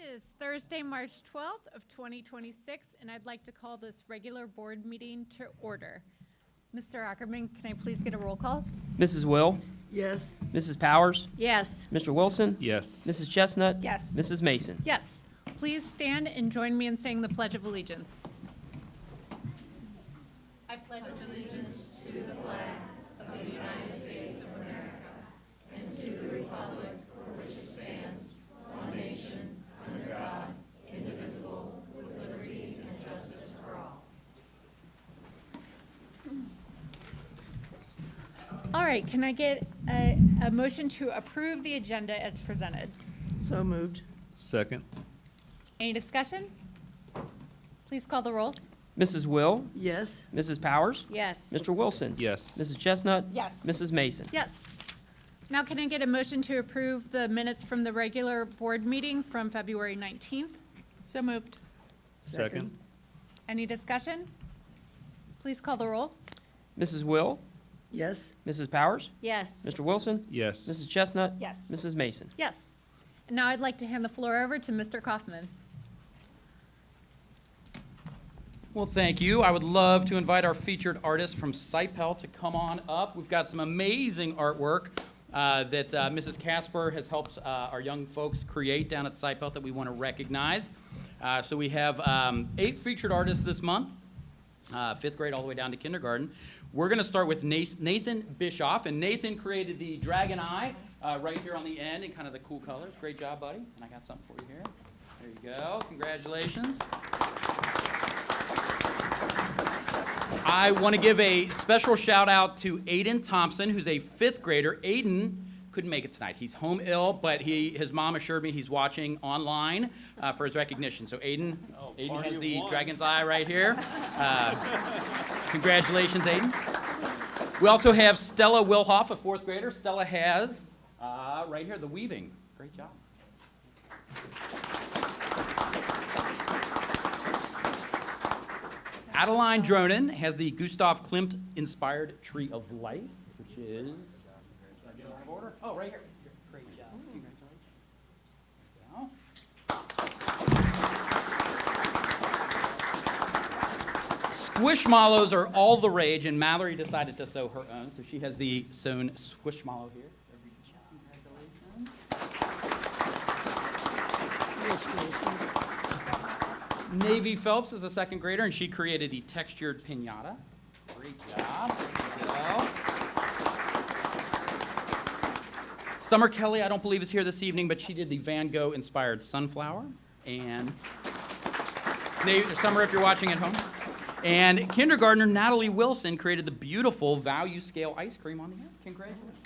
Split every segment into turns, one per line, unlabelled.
is Thursday, March 12th of 2026, and I'd like to call this regular board meeting to order. Mr. Ackerman, can I please get a roll call?
Mrs. Will?
Yes.
Mrs. Powers?
Yes.
Mr. Wilson?
Yes.
Mrs. Chestnut?
Yes.
Mrs. Mason?
Yes. Please stand and join me in saying the Pledge of Allegiance. I pledge allegiance to the flag of the United States of America and to the republic for which it stands, one nation, under God, indivisible, with liberty and justice for all. All right, can I get a motion to approve the agenda as presented?
So moved.
Second.
Any discussion? Please call the roll.
Mrs. Will?
Yes.
Mrs. Powers?
Yes.
Mr. Wilson?
Yes.
Mrs. Chestnut?
Yes.
Mrs. Mason?
Yes. Now can I get a motion to approve the minutes from the regular board meeting from February 19th? So moved.
Second.
Any discussion? Please call the roll.
Mrs. Will?
Yes.
Mrs. Powers?
Yes.
Mr. Wilson?
Yes.
Mrs. Chestnut?
Yes.
Mrs. Mason?
Yes. And now I'd like to hand the floor over to Mr. Kaufman.
Well, thank you. I would love to invite our featured artist from Sipel to come on up. We've got some amazing artwork that Mrs. Casper has helped our young folks create down at Sipel that we want to recognize. So we have 8 featured artists this month, 5th grade all the way down to kindergarten. We're going to start with Nathan Bischoff, and Nathan created the dragon eye right here on the end in kind of the cool colors. Great job, buddy. And I got something for you here. There you go. Congratulations. I want to give a special shout out to Aiden Thompson, who's a 5th grader. Aiden couldn't make it tonight. He's home ill, but his mom assured me he's watching online for his recognition. So Aiden has the dragon's eye right here. Congratulations, Aiden. We also have Stella Wilhoff, a 4th grader. Stella has right here the weaving. Great job. Adeline Dronin has the Gustav Klimt-inspired Tree of Life, which is, did I get it out of order? Oh, right here. Great job. Squishmallows are all the rage, and Mallory decided to sew her own, so she has the sewn Squishmallow here. Congratulations. Navy Phelps is a 2nd grader, and she created the textured piñata. Great job. Summer Kelly, I don't believe is here this evening, but she did the Van Gogh-inspired sunflower. And Summer, if you're watching at home. And kindergartner Natalie Wilson created the beautiful value scale ice cream on the end. Congratulations.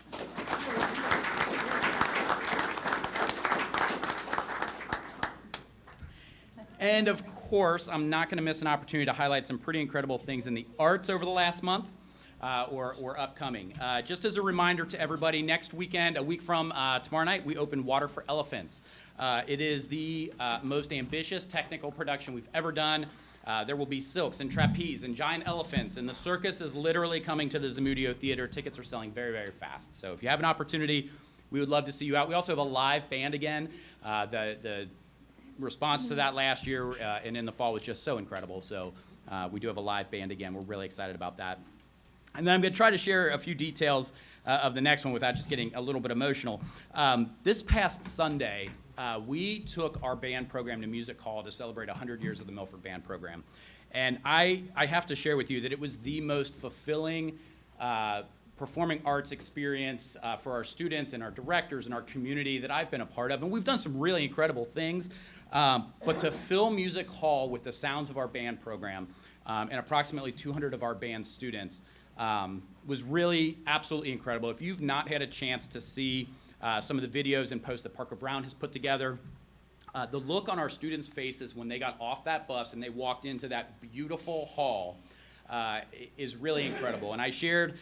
And of course, I'm not going to miss an opportunity to highlight some pretty incredible things in the arts over the last month or upcoming. Just as a reminder to everybody, next weekend, a week from tomorrow night, we open Water for Elephants. It is the most ambitious technical production we've ever done. There will be silks and trapeze and giant elephants, and the circus is literally coming to the Zamudio Theater. Tickets are selling very, very fast. So if you have an opportunity, we would love to see you out. We also have a live band again. The response to that last year and in the fall was just so incredible. So we do have a live band again. We're really excited about that. And then I'm going to try to share a few details of the next one without just getting a little bit emotional. This past Sunday, we took our band program to Music Hall to celebrate 100 years of the Milford Band program. And I have to share with you that it was the most fulfilling performing arts experience for our students and our directors and our community that I've been a part of. And we've done some really incredible things. But to fill Music Hall with the sounds of our band program and approximately 200 of our band students was really absolutely incredible. If you've not had a chance to see some of the videos and posts that Parker Brown has put together, the look on our students' faces when they got off that bus and they walked into that beautiful hall is really incredible. And I shared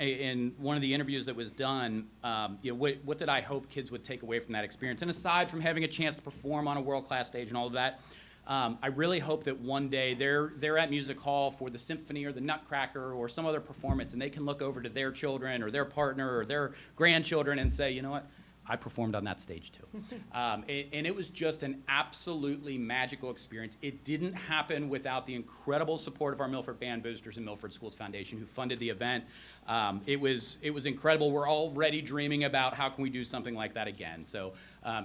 in one of the interviews that was done, what did I hope kids would take away from that experience? And aside from having a chance to perform on a world-class stage and all of that, I really hope that one day they're at Music Hall for the symphony or the Nutcracker or some other performance, and they can look over to their children or their partner or their grandchildren and say, you know what, I performed on that stage too. And it was just an absolutely magical experience. It didn't happen without the incredible support of our Milford Band Boosters and Milford Schools Foundation, who funded the event. It was incredible. We're already dreaming about how can we do something like that again. So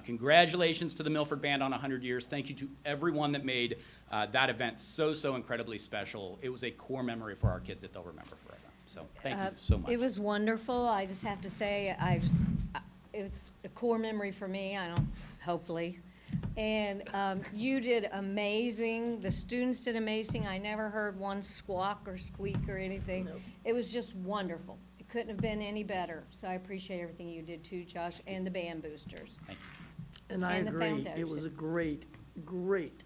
congratulations to the Milford Band on 100 years. Thank you to everyone that made that event so incredibly special. It was a core memory for our kids that they'll remember forever. So thank you so much.
It was wonderful. I just have to say, it was a core memory for me, hopefully. And you did amazing. The students did amazing. I never heard one squawk or squeak or anything.
Nope.
It was just wonderful. It couldn't have been any better. So I appreciate everything you did too, Josh, and the band boosters.
Thank you.
And I
And the
agree. It
foundation.
was a great, great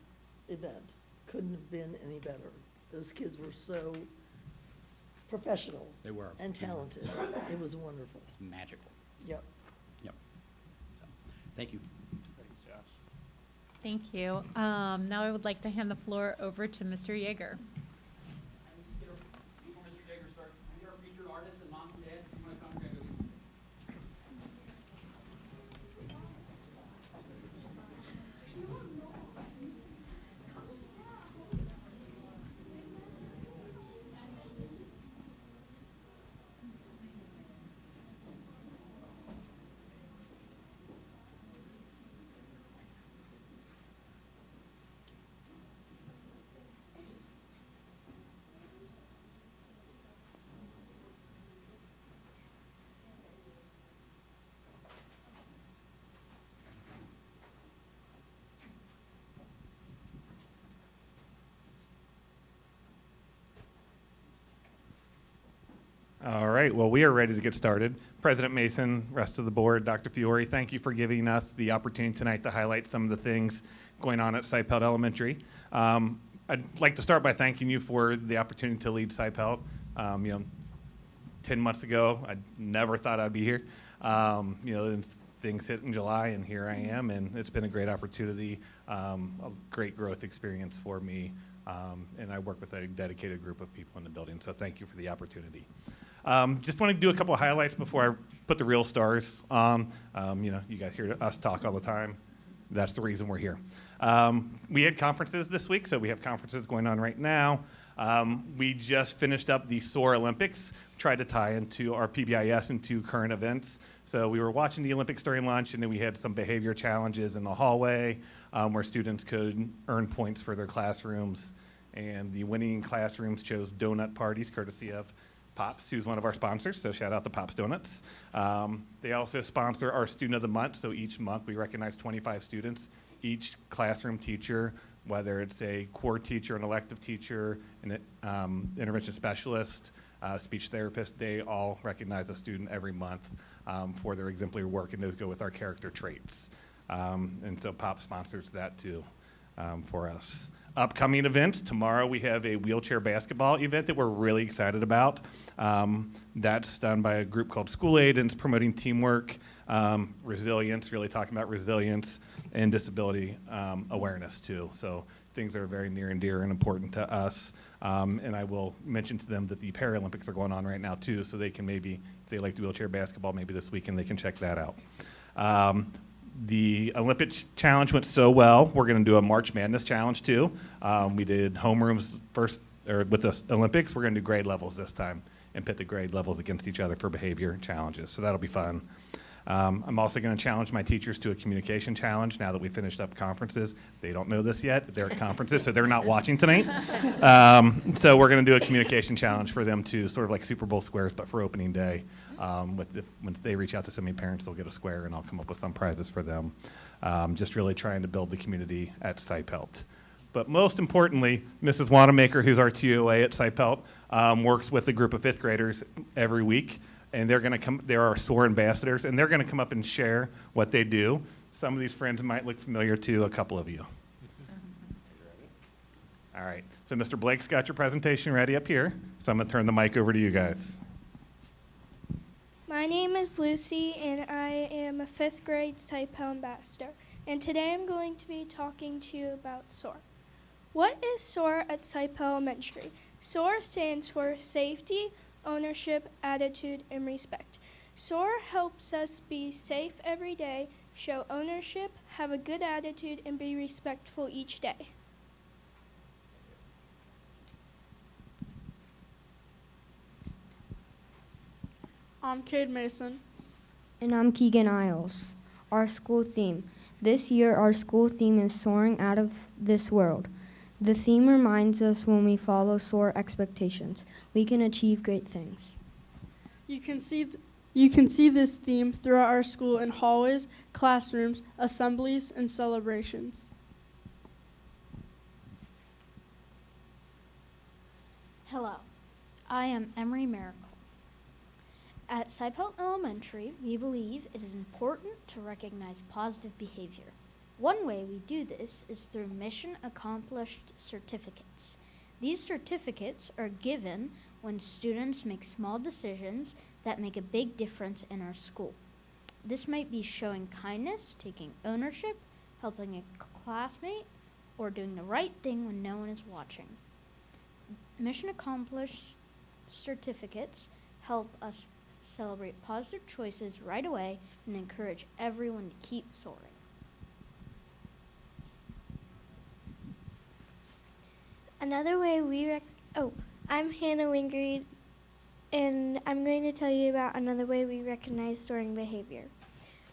event. Couldn't have been any better. Those kids were so professional.
They were.
And talented. It was wonderful.
It's magical.
Yep.
Yep. So, thank you.
Thank you. Now I would like to hand the floor over to Mr. Yeager.
Before Mr. Jager starts, we are featured artists and moms and dads. You want to come grab a-
All right, well, we are ready to get started. President Mason, rest of the board, Dr. Fiore, thank you for giving us the opportunity tonight to highlight some of the things going on at Cypelt Elementary. I'd like to start by thanking you for the opportunity to lead Cypelt. 10 months ago, I never thought I'd be here. And things hit in July, and here I am, and it's been a great opportunity, a great growth experience for me, and I work with a dedicated group of people in the building, so thank you for the opportunity. Just want to do a couple of highlights before I put the real stars on. You guys hear us talk all the time. That's the reason we're here. We had conferences this week, so we have conferences going on right now. We just finished up the SOAR Olympics, tried to tie into our PBIS into current events. So we were watching the Olympics during lunch, and then we had some behavior challenges in the hallway where students could earn points for their classrooms. And the winning classrooms chose donut parties, courtesy of Pops, who's one of our sponsors, so shout out to Pops Donuts. They also sponsor our Student of the Month, so each month we recognize 25 students. Each classroom teacher, whether it's a core teacher, an elective teacher, an intervention specialist, speech therapist, they all recognize a student every month for their exemplary work, and those go with our character traits. And so Pop sponsors that too for us. Upcoming events, tomorrow we have a wheelchair basketball event that we're really excited about. That's done by a group called School Aid, and it's promoting teamwork, resilience, really talking about resilience, and disability awareness too. So things that are very near and dear and important to us. And I will mention to them that the Paralympics are going on right now too, so they can maybe, if they like the wheelchair basketball, maybe this weekend they can check that out. The Olympic challenge went so well, we're going to do a March Madness challenge too. We did homerooms first, or with the Olympics, we're going to do grade levels this time and pit the grade levels against each other for behavior challenges. So that'll be fun. I'm also going to challenge my teachers to a communication challenge now that we finished up conferences. They don't know this yet. They're at conferences, so they're not watching tonight. So we're going to do a communication challenge for them too, sort of like Super Bowl squares, but for opening day. When they reach out to so many parents, they'll get a square, and I'll come up with some prizes for them. Just really trying to build the community at Cypelt. But most importantly, Mrs. Wanamaker, who's our TOA at Cypelt, works with a group of fifth graders every week. And they're going to come, they're our SOAR ambassadors, and they're going to come up and share what they do. Some of these friends might look familiar to a couple of you. All right, so Mr. Blake's got your presentation ready up here, so I'm going to turn the mic over to you guys.
My name is Lucy, and I am a 5th grade Cypelt ambassador. And today I'm going to be talking to you about SOAR. What is SOAR at Cypelt Elementary? SOAR stands for Safety, Ownership, Attitude, and Respect. SOAR helps us be safe every day, show ownership, have a good attitude, and be respectful each day.
I'm Cade Mason.
And I'm Keegan Isles. Our school theme. This year, our school theme is Soaring Out of This World. The theme reminds us when we follow SOAR expectations, we can achieve great things.
You can see this theme throughout our school in hallways, classrooms, assemblies, and celebrations.
Hello, I am Emery Miracle. At Cypelt Elementary, we believe it is important to recognize positive behavior. One way we do this is through Mission Accomplished certificates. These certificates are given when students make small decisions that make a big difference in our school. This might be showing kindness, taking ownership, helping a classmate, or doing the right thing when no one is watching. Mission Accomplished certificates help us celebrate positive choices right away and encourage everyone to keep soaring.
Another way I'm Hannah Wingreed, and I'm going to tell you about another way we recognize soaring behavior.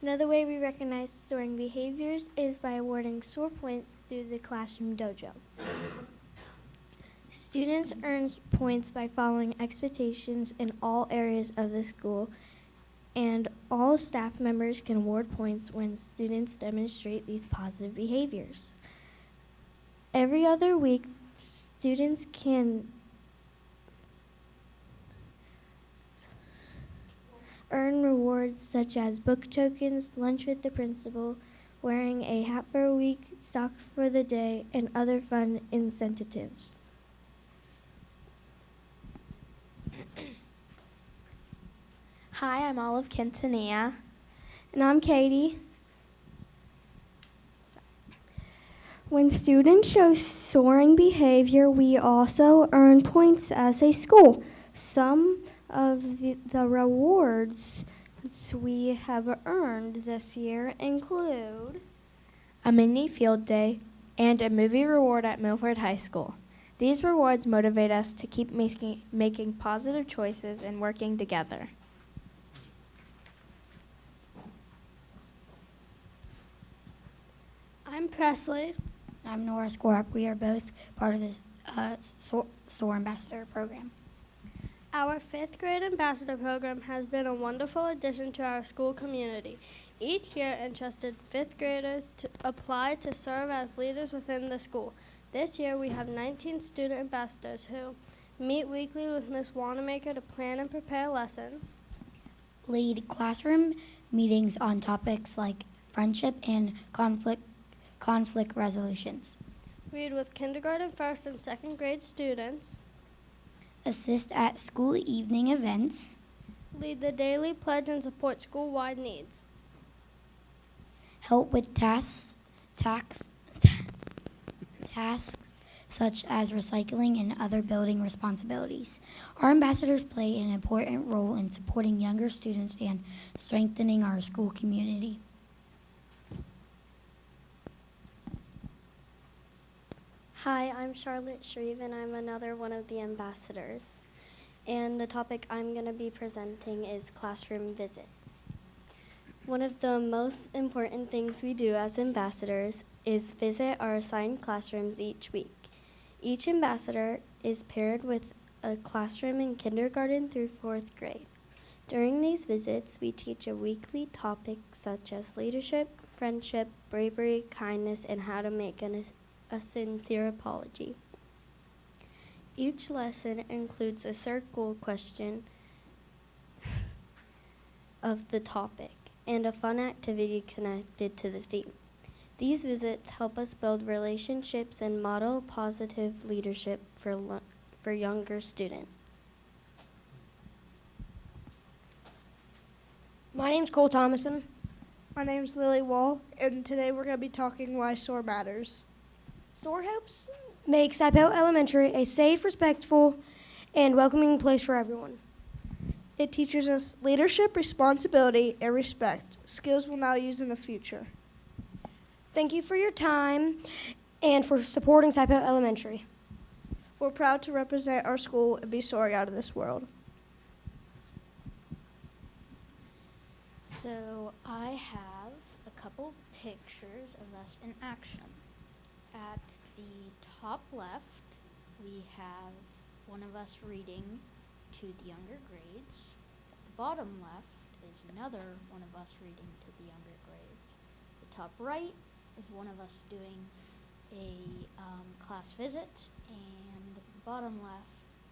Another way we recognize soaring behaviors is by awarding SOAR points through the classroom dojo. Students earn points by following expectations in all areas of the school, and all staff members can award points when students demonstrate these positive behaviors. Every other week, students can earn rewards such as book tokens, lunch with the principal, wearing a hat for a week, socks for the day, and other fun incentives.
Hi, I'm Olive Quintanilla.
And I'm Katie. When students show soaring behavior, we also earn points as a school. Some of the rewards we have earned this year include
A mini field day and a movie reward at Milford High School. These rewards motivate us to keep making positive choices and working together.
I'm Presley.
I'm Nora Scorup. We are both part of the SOAR Ambassador program.
Our 5th grade ambassador program has been a wonderful addition to our school community. Each year entrusted 5th graders to apply to serve as leaders within the school. This year we have 19 student ambassadors who meet weekly with Ms. Wanamaker to plan and prepare lessons,
Lead classroom meetings on topics like friendship and conflict resolutions.
read with kindergarten 1st and 2nd grade students,
Assist at school evening events,
lead the daily pledge and support school-wide needs.
help with tasks such as recycling and other building responsibilities. Our ambassadors play an important role in supporting younger students and strengthening our school community.
Hi, I'm Charlotte Shreve, and I'm another one of the ambassadors. And the topic I'm going to be presenting is classroom visits. One of the most important things we do as ambassadors is visit our assigned classrooms each week. Each ambassador is paired with a classroom in kindergarten through 4th grade. During these visits, we teach a weekly topic such as leadership, friendship, bravery, kindness, and how to make a sincere apology. Each lesson includes a circle question of the topic and a fun activity connected to the theme. These visits help us build relationships and model positive leadership for younger students.
My name's Cole Thomason.
My name's Lily Wall, and today we're going to be talking why SOAR matters.
SOAR helps make Cypelt Elementary a safe, respectful, and welcoming place for everyone.
It teaches us leadership, responsibility, and respect, skills we'll now use in the future.
Thank you for your time and for supporting Cypel Elementary.
We're proud to represent our school and be soaring out of this world.
So I have a couple pictures of us in action. At the top left, we have one of us reading to the younger grades. At the bottom left is another one of us reading to the younger grades. The top right is one of us doing a class visit, and the bottom left,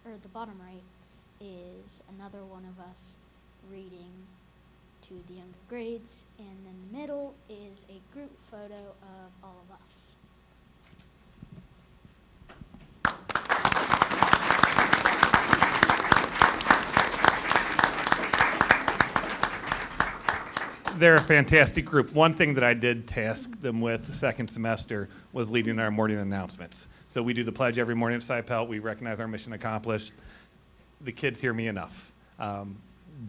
or the bottom right, is another one of us reading to the younger grades, and in the middle is a group photo of all of us.
They're a fantastic group. One thing that I did task them with the second semester was leading our morning announcements. So we do the pledge every morning at Cypel. We recognize our mission accomplished. The kids hear me enough.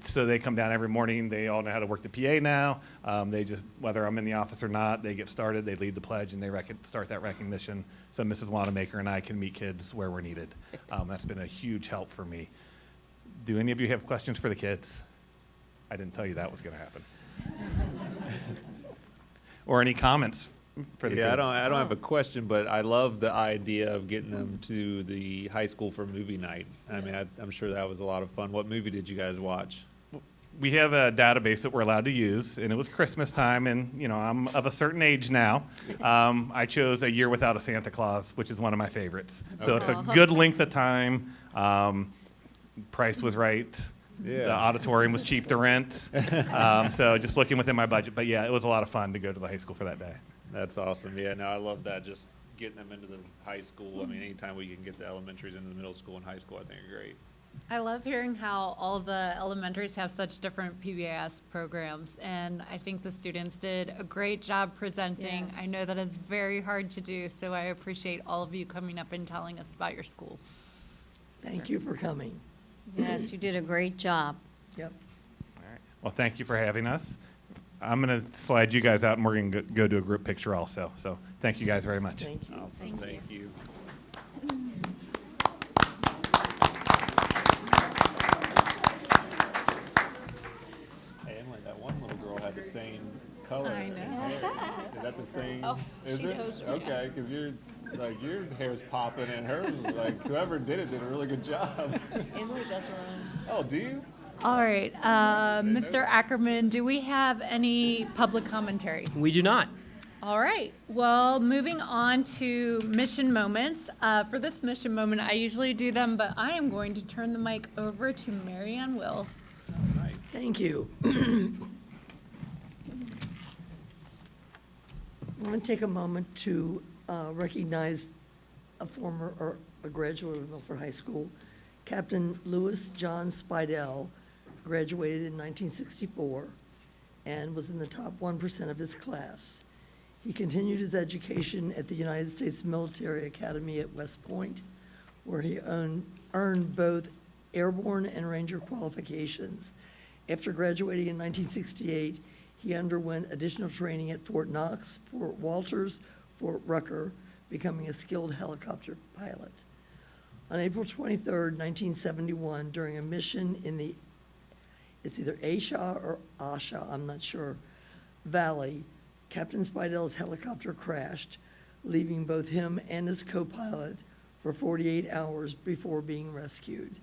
So they come down every morning. They all know how to work the PA now. They just, whether I'm in the office or not, they get started. They lead the pledge and they start that recognition. So Mrs. Wanamaker and I can meet kids where we're needed. That's been a huge help for me. Do any of you have questions for the kids? I didn't tell you that was going to happen. Or any comments for the kids?
I don't have a question, but I love the idea of getting them to the high school for movie night. I mean, I'm sure that was a lot of fun. What movie did you guys watch?
We have a database that we're allowed to use, and it was Christmas time, and you know, I'm of a certain age now. I chose A Year Without a Santa Claus, which is one of my favorites. So it's a good length of time. Price was right.
Yeah.
The auditorium was cheap to rent. So just looking within my budget. But yeah, it was a lot of fun to go to the high school for that day.
That's awesome. Yeah, no, I love that. Just getting them into the high school. I mean, anytime we can get the elementaries into the middle school and high school, I think are great.
I love hearing how all the elementaries have such different PBIS programs, and I think the students did a great job presenting.
Yes.
I know that is very hard to do, so I appreciate all of you coming up and telling us about your school.
Thank you for coming.
Yes, you did a great job.
Yep.
All right. Well, thank you for having us. I'm going to slide you guys out, and we're going to go do a group picture also. So thank you guys very much.
Thank you.
Awesome. Thank you. Hey, Emily, that one little girl had the same color.
I know.
hair. Is that the same?
Oh,
is
she
it?
knows, yeah.
Okay, because your hair's popping, and hers, like, whoever did it did a really good job.
Emily does her own.
Oh, do you?
All right, Mr. Ackerman, do we have any public commentary?
We do not.
All right, well, moving on to mission moments. For this mission moment, I usually do them, but I am going to turn the mic over to Mary Ann Will.
Nice.
Thank you. I want to take a moment to recognize a graduate of Milford High School, Captain Louis John Spidell, graduated in 1964 and was in the top 1% of his class. He continued his education at the United States Military Academy at West Point, where he earned both airborne and ranger qualifications. After graduating in 1968, he underwent additional training at Fort Knox, Fort Walters, Fort Rucker, becoming a skilled helicopter pilot. On April 23, 1971, during a mission in the, it's either Asha or Asha, I'm not sure, Valley, Captain Spidell's helicopter crashed, leaving both him and his co-pilot for 48 hours before being rescued.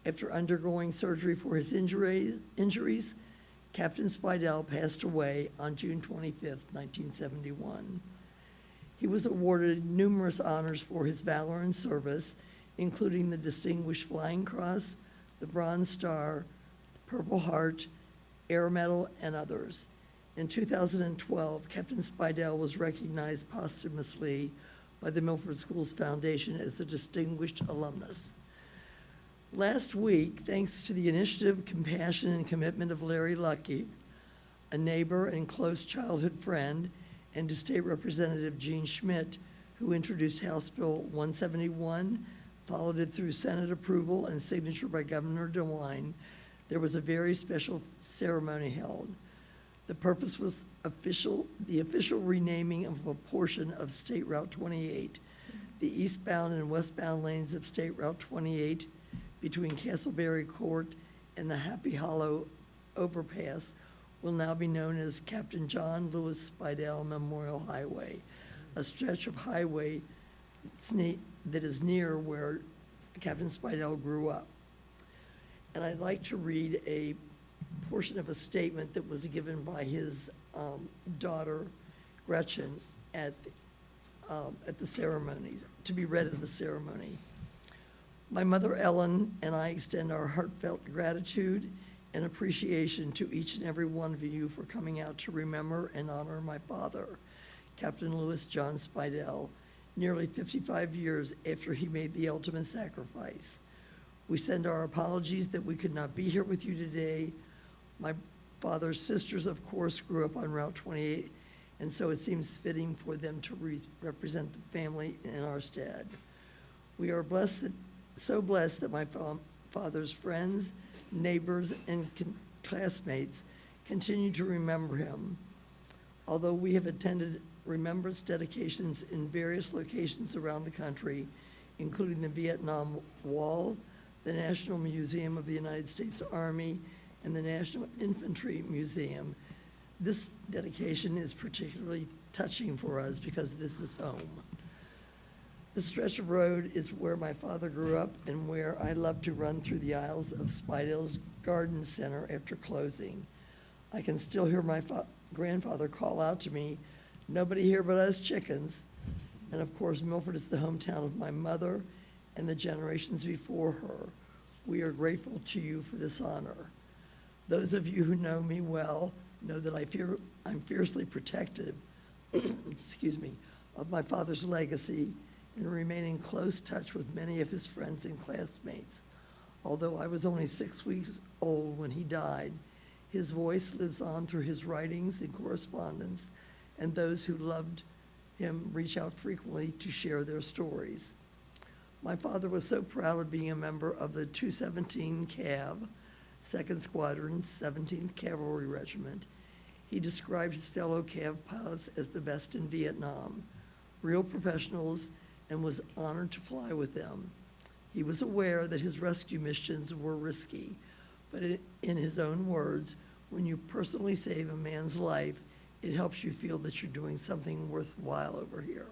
After undergoing surgery for his injuries, Captain Spidell passed away on June 25, 1971. He was awarded numerous honors for his valor and service, including the Distinguished Flying Cross, the Bronze Star, the Purple Heart, Air Medal, and others. In 2012, Captain Spidell was recognized posthumously by the Milford Schools Foundation as a distinguished alumnus. Last week, thanks to the initiative, compassion, and commitment of Larry Lucky, a neighbor and close childhood friend, and to State Representative Gene Schmidt, who introduced House Bill 171, followed it through Senate approval and signature by Governor DeWine, there was a very special ceremony held. The purpose was the official renaming of a portion of State Route 28. The eastbound and westbound lanes of State Route 28 between Castleberry Court and the Happy Hollow overpass will now be known as Captain John Lewis Spidell Memorial Highway, a stretch of highway that is near where Captain Spidell grew up. And I'd like to read a portion of a statement that was given by his daughter, Gretchen, at the ceremonies, to be read at the ceremony. My mother, Ellen, and I extend our heartfelt gratitude and appreciation to each and every one of you for coming out to remember and honor my father, Captain Lewis John Spidell, nearly 55 years after he made the ultimate sacrifice. We send our apologies that we could not be here with you today. My father's sisters, of course, grew up on Route 28, and so it seems fitting for them to represent the family in our stead. We are so blessed that my father's friends, neighbors, and classmates continue to remember him. Although we have attended remembrance dedications in various locations around the country, including the Vietnam Wall, the National Museum of the United States Army, and the National Infantry Museum, this dedication is particularly touching for us because this is home. This stretch of road is where my father grew up and where I love to run through the aisles of Spidell's Garden Center after closing. I can still hear my grandfather call out to me, "Nobody here but us chickens." And of course, Milford is the hometown of my mother and the generations before her. We are grateful to you for this honor. Those of you who know me well know that I'm fiercely protective, excuse me, of my father's legacy and remain in close touch with many of his friends and classmates. Although I was only 6 weeks old when he died, his voice lives on through his writings and correspondence, and those who loved him reach out frequently to share their stories. My father was so proud of being a member of the 217 Cav, 2nd Squadron, 17th Cavalry Regiment. He described his fellow Cav pilots as the best in Vietnam, real professionals, and was honored to fly with them. He was aware that his rescue missions were risky, but in his own words, when you personally save a man's life, it helps you feel that you're doing something worthwhile over here.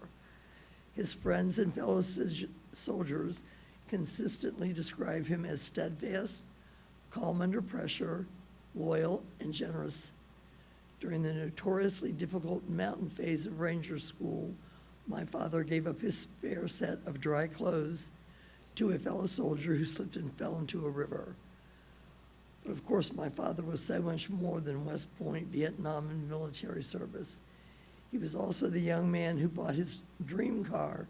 His friends and fellow soldiers consistently describe him as steadfast, calm under pressure, loyal, and generous. During the notoriously difficult mountain phase of Ranger School, my father gave up his spare set of dry clothes to a fellow soldier who slipped and fell into a river. But of course, my father was so much more than West Point, Vietnam, and military service. He was also the young man who bought his dream car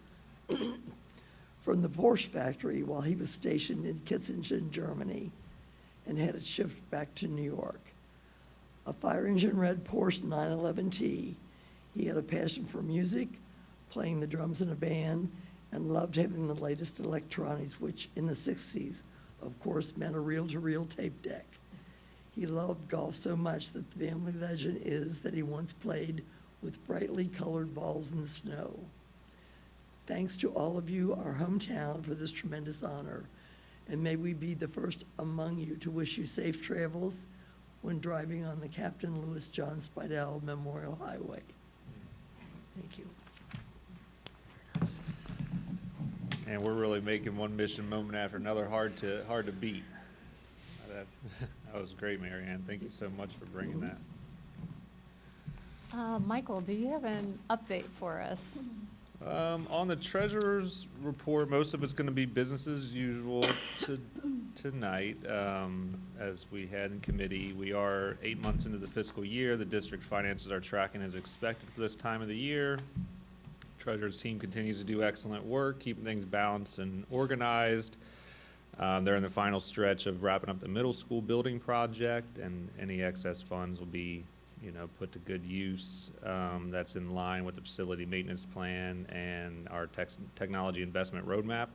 from the Porsche factory while he was stationed in Kitzingen, Germany, and had it shipped back to New York. A fire engine red Porsche 911T. He had a passion for music, playing the drums in a band, and loved having the latest electronics, which in the 60s, of course, meant a reel-to-reel tape deck. He loved golf so much that the family legend is that he once played with brightly colored balls in the snow. Thanks to all of you, our hometown, for this tremendous honor, and may we be the first among you to wish you safe travels when driving on the Captain Lewis John Spidell Memorial Highway. Thank you.
And we're really making one mission moment after another hard to beat. That was great, Mary Ann. Thank you so much for bringing that.
Michael, do you have an update for us?
On the treasurer's report, most of it's going to be business as usual tonight. As we had in committee, we are 8 months into the fiscal year. The district finances are tracking as expected for this time of the year. Treasurer's team continues to do excellent work, keeping things balanced and organized. They're in the final stretch of wrapping up the middle school building project, and any excess funds will be, put to good use. That's in line with the facility maintenance plan and our technology investment roadmap.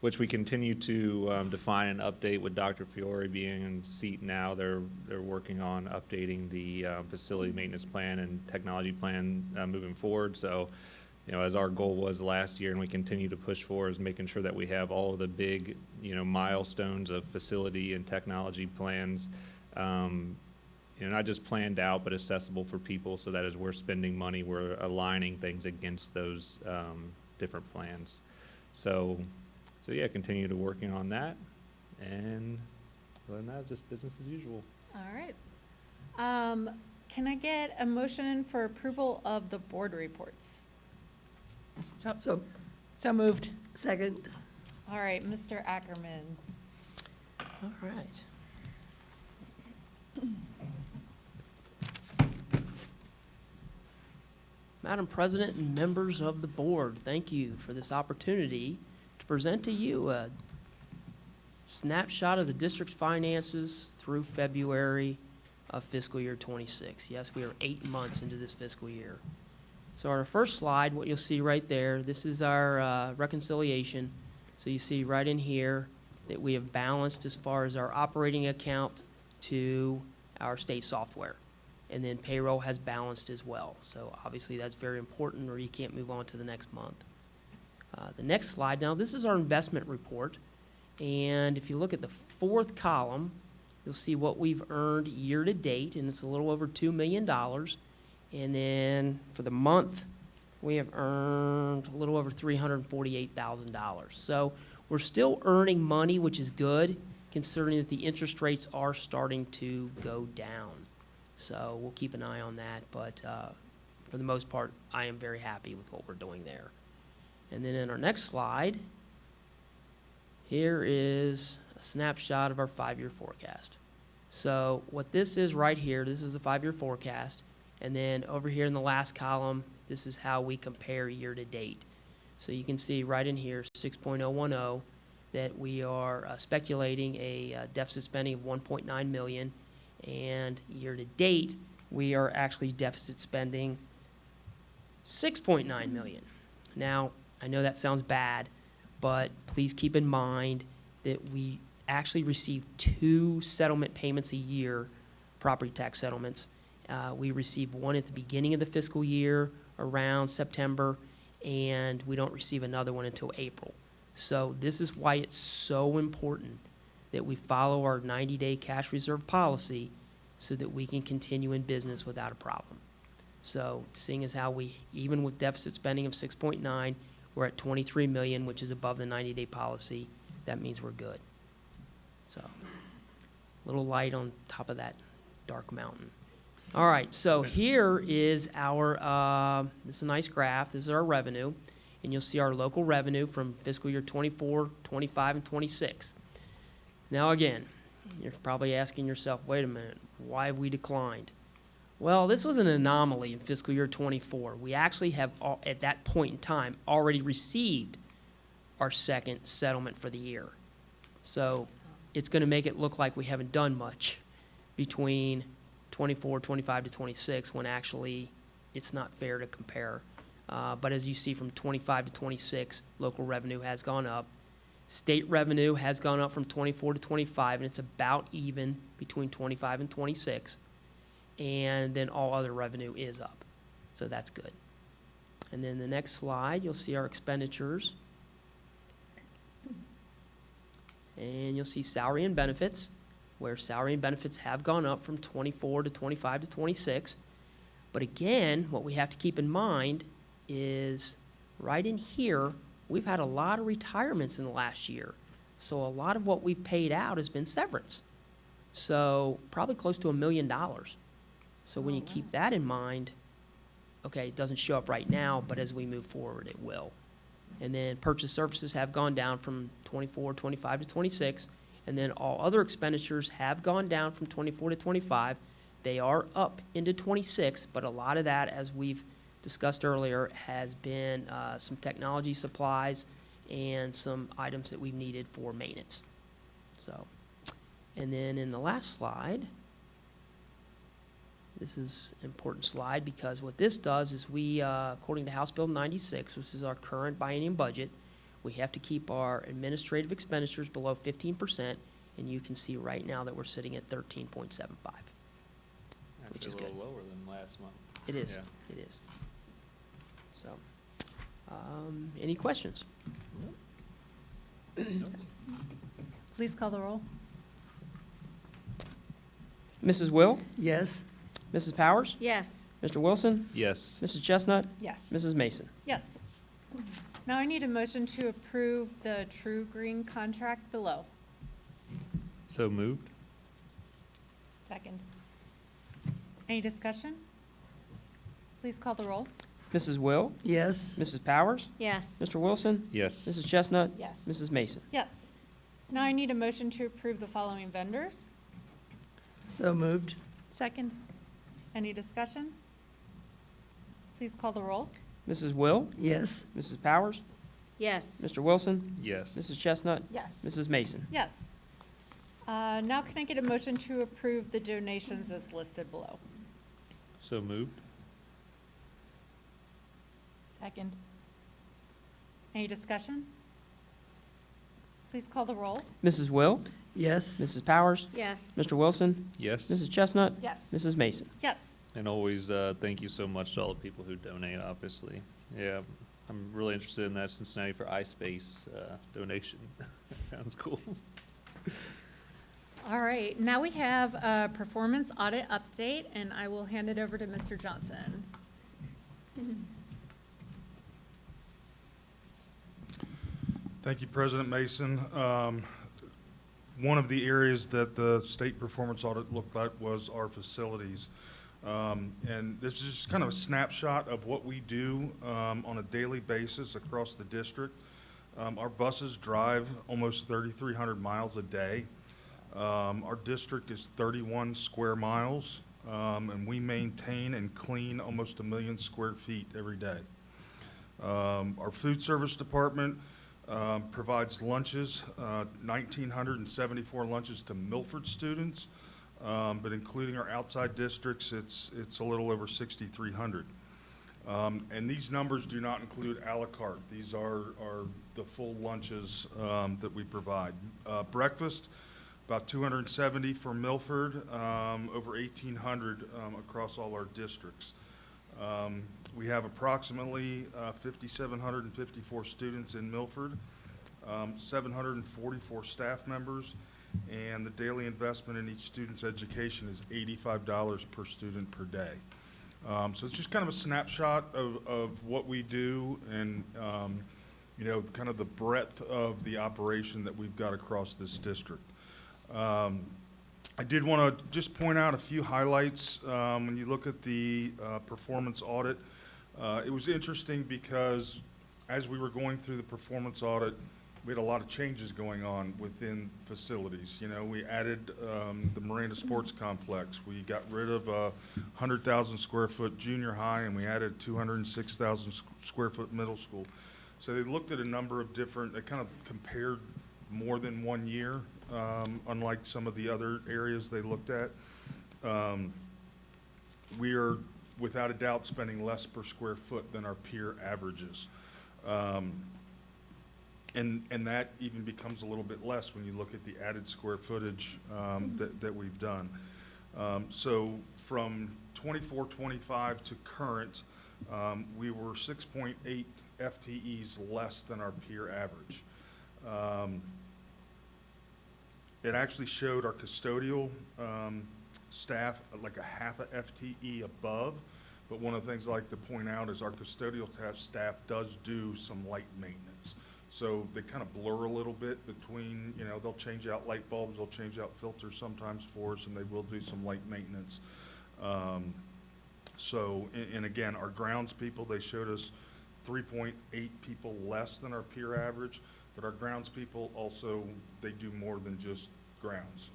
which we continue to define and update with Dr. Fiore being in seat now. They're working on updating the facility maintenance plan and technology plan moving forward. So, you know, as our goal was last year and we continue to push for, is making sure that we have all of the big, you know, milestones of facility and technology plans, you know, not just planned out, but accessible for people, so that as we're spending money, we're aligning things against those different plans. So yeah, continue to working on that, and other than that, just business as usual.
All right. Can I get a motion for approval of the board reports?
So
moved.
Second.
All right, Mr. Ackerman.
All right. Madam President and members of the board, thank you for this opportunity to present to you a snapshot of the district's finances through February of fiscal year 26. Yes, we are 8 months into this fiscal year. So on our first slide, what you'll see right there, this is our reconciliation. So you see right in here that we have balanced as far as our operating account to our state software. And then payroll has balanced as well. So obviously that's very important, or you can't move on to the next month. The next slide, now this is our investment report. And if you look at the fourth column, you'll see what we've earned year to date, and it's a little over $2 million. And then for the month, we have earned a little over $348,000. So we're still earning money, which is good, considering that the interest rates are starting to go down. So we'll keep an eye on that, but for the most part, I am very happy with what we're doing there. And then in our next slide, here is a snapshot of our 5-year forecast. So what this is right here, this is the 5-year forecast, and then over here in the last column, this is how we compare year to date. So you can see right in here, 6.010, that we are speculating a deficit spending of $1.9 million. And year to date, we are actually deficit spending $6.9 million. Now, I know that sounds bad, but please keep in mind that we actually receive 2 settlement payments a year, property tax settlements. We receive one at the beginning of the fiscal year around September, and we don't receive another one until April. So this is why it's so important that we follow our 90-day cash reserve policy so that we can continue in business without a problem. So seeing as how we, even with deficit spending of 6.9, we're at 23 million, which is above the 90-day policy, that means we're good. So a little light on top of that dark mountain. All right, so here is our, this is a nice graph. This is our revenue, and you'll see our local revenue from fiscal year 24, 25, and 26. Now again, you're probably asking yourself, wait a minute, why have we declined? Well, this was an anomaly in fiscal year 24. We actually have, at that point in time, already received our second settlement for the year. So it's going to make it look like we haven't done much between 24, 25 to 26, when actually it's not fair to compare. But as you see from 25 to 26, local revenue has gone up. State revenue has gone up from 24 to 25, and it's about even between 25 and 26. And then all other revenue is up. So that's good. And then the next slide, you'll see our expenditures. And you'll see salary and benefits, where salary and benefits have gone up from 24 to 25 to 26. But again, what we have to keep in mind is right in here, we've had a lot of retirements in the last year. So a lot of what we've paid out has been severance. So probably close to $1 million. So when you keep that in mind, okay, it doesn't show up right now, but as we move forward, it will. And then purchase services have gone down from 24, 25 to 26. And then all other expenditures have gone down from 24 to 25. They are up into 26, but a lot of that, as we've discussed earlier, has been some technology supplies and some items that we've needed for maintenance. So, and then in the last slide, this is an important slide because what this does is we, according to House Bill 96, which is our current biennium budget, We have to keep our administrative expenditures below 15%, and you can see right now that we're sitting at 13.75, which is
Actually, a
good.
little lower than last month.
It is,
Yeah.
it is. So, any questions?
Please call the roll.
Mrs. Will?
Yes.
Mrs. Powers?
Yes.
Mr. Wilson?
Yes.
Mrs. Chestnut?
Yes.
Mrs. Mason?
Yes. Now I need a motion to approve the True Green contract below.
So moved?
Second. Any discussion? Please call the roll.
Mrs. Will?
Yes.
Mrs. Powers?
Yes.
Mr. Wilson?
Yes.
Mrs. Chestnut?
Yes.
Mrs. Mason?
Yes. Now I need a motion to approve the following vendors.
So moved.
Second. Any discussion? Please call the roll.
Mrs. Will?
Yes.
Mrs. Powers?
Yes.
Mr. Wilson?
Yes.
Mrs. Chestnut?
Yes.
Mrs. Mason?
Yes. Now can I get a motion to approve the donations as listed below?
So moved?
Second. Any discussion? Please call the roll.
Mrs. Will?
Yes.
Mrs. Powers?
Yes.
Mr. Wilson?
Yes.
Mrs. Chestnut?
Yes.
Mrs. Mason?
Yes.
And always, thank you so much to all the people who donate, obviously. Yeah, I'm really interested in that Cincinnati for iSpace donation. Sounds cool.
All right, now we have a performance audit update, and I will hand it over to Mr. Johnson.
Thank you, President Mason. One of the areas that the state performance audit looked at was our facilities. And this is just kind of a snapshot of what we do on a daily basis across the district. Our buses drive almost 3,300 miles a day. Our district is 31 square miles, and we maintain and clean almost 1 million square feet every day. Our food service department provides lunches, 1,974 lunches to Milford students, but including our outside districts, it's a little over 6,300. And these numbers do not include a la carte. These are the full lunches that we provide. Breakfast, about 270 for Milford, over 1,800 across all our districts. We have approximately 5,754 students in Milford, 744 staff members, and the daily investment in each student's education is $85 per student per day. So it's just kind of a snapshot of what we do and, you know, kind of the breadth of the operation that we've got across this district. I did want to just point out a few highlights. When you look at the performance audit, it was interesting because as we were going through the performance audit, we had a lot of changes going on within facilities. You know, we added the Miranda Sports Complex. We got rid of a 100,000 square foot junior high, and we added 206,000 square foot middle school. So they looked at a number of different, they kind of compared more than 1 year, unlike some of the other areas they looked at. We are, without a doubt, spending less per square foot than our peer averages. And that even becomes a little bit less when you look at the added square footage that we've done. So from 24-25 to current, we were 6.8 FTEs less than our peer average. It actually showed our custodial staff like a half a FTE above, but one of the things I like to point out is our custodial staff does do some light maintenance. So they kind of blur a little bit between, you know, they'll change out light bulbs, they'll change out filters sometimes for us, and they will do some light maintenance. And again, our grounds people, they showed us 3.8 people less than our peer average, but our grounds people also, they do more than just grounds.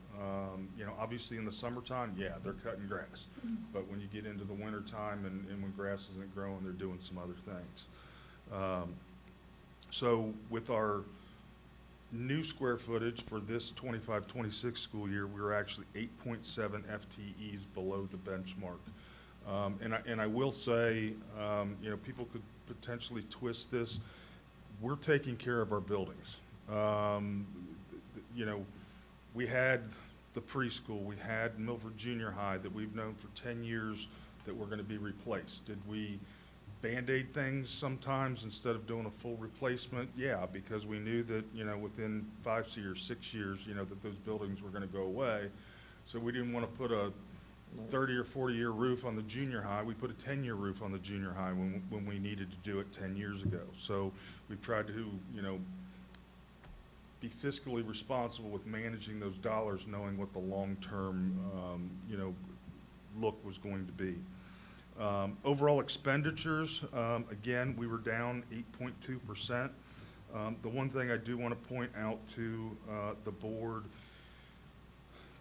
You know, obviously in the summertime, yeah, they're cutting grass. But when you get into the winter time and when grass isn't growing, they're doing some other things. So with our new square footage for this 25-26 school year, we were actually 8.7 FTEs below the benchmark. And I will say, you know, people could potentially twist this. we're taking care of our buildings. You know, we had the preschool, we had Milford Junior High that we've known for 10 years that were going to be replaced. Did we Band-Aid things sometimes instead of doing a full replacement? Yeah, because we knew that, you know, within 5 or 6 years, you know, that those buildings were going to go away. So we didn't want to put a 30 or 40-year roof on the junior high. We put a 10-year roof on the junior high when we needed to do it 10 years ago. So we've tried to, you know, be fiscally responsible with managing those dollars, knowing what the long-term, you know, look was going to be. Overall expenditures, again, we were down 8.2%. The one thing I do want to point out to the board,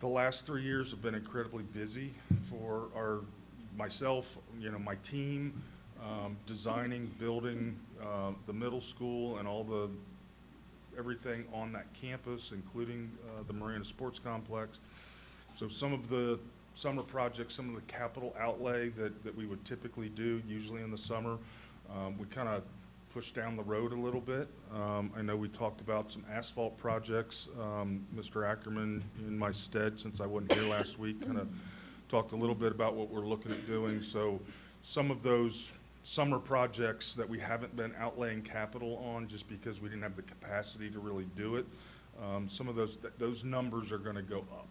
the last 3 years have been incredibly busy for myself, you know, my team, designing, building the middle school and everything on that campus, including the Marina Sports Complex. So some of the summer projects, some of the capital outlay that we would typically do, usually in the summer, we kind of pushed down the road a little bit. I know we talked about some asphalt projects. Mr. Ackerman, in my stead, since I wasn't here last week, kind of talked a little bit about what we're looking at doing. So some of those summer projects that we haven't been outlaying capital on just because we didn't have the capacity to really do it, some of those numbers are going to go up.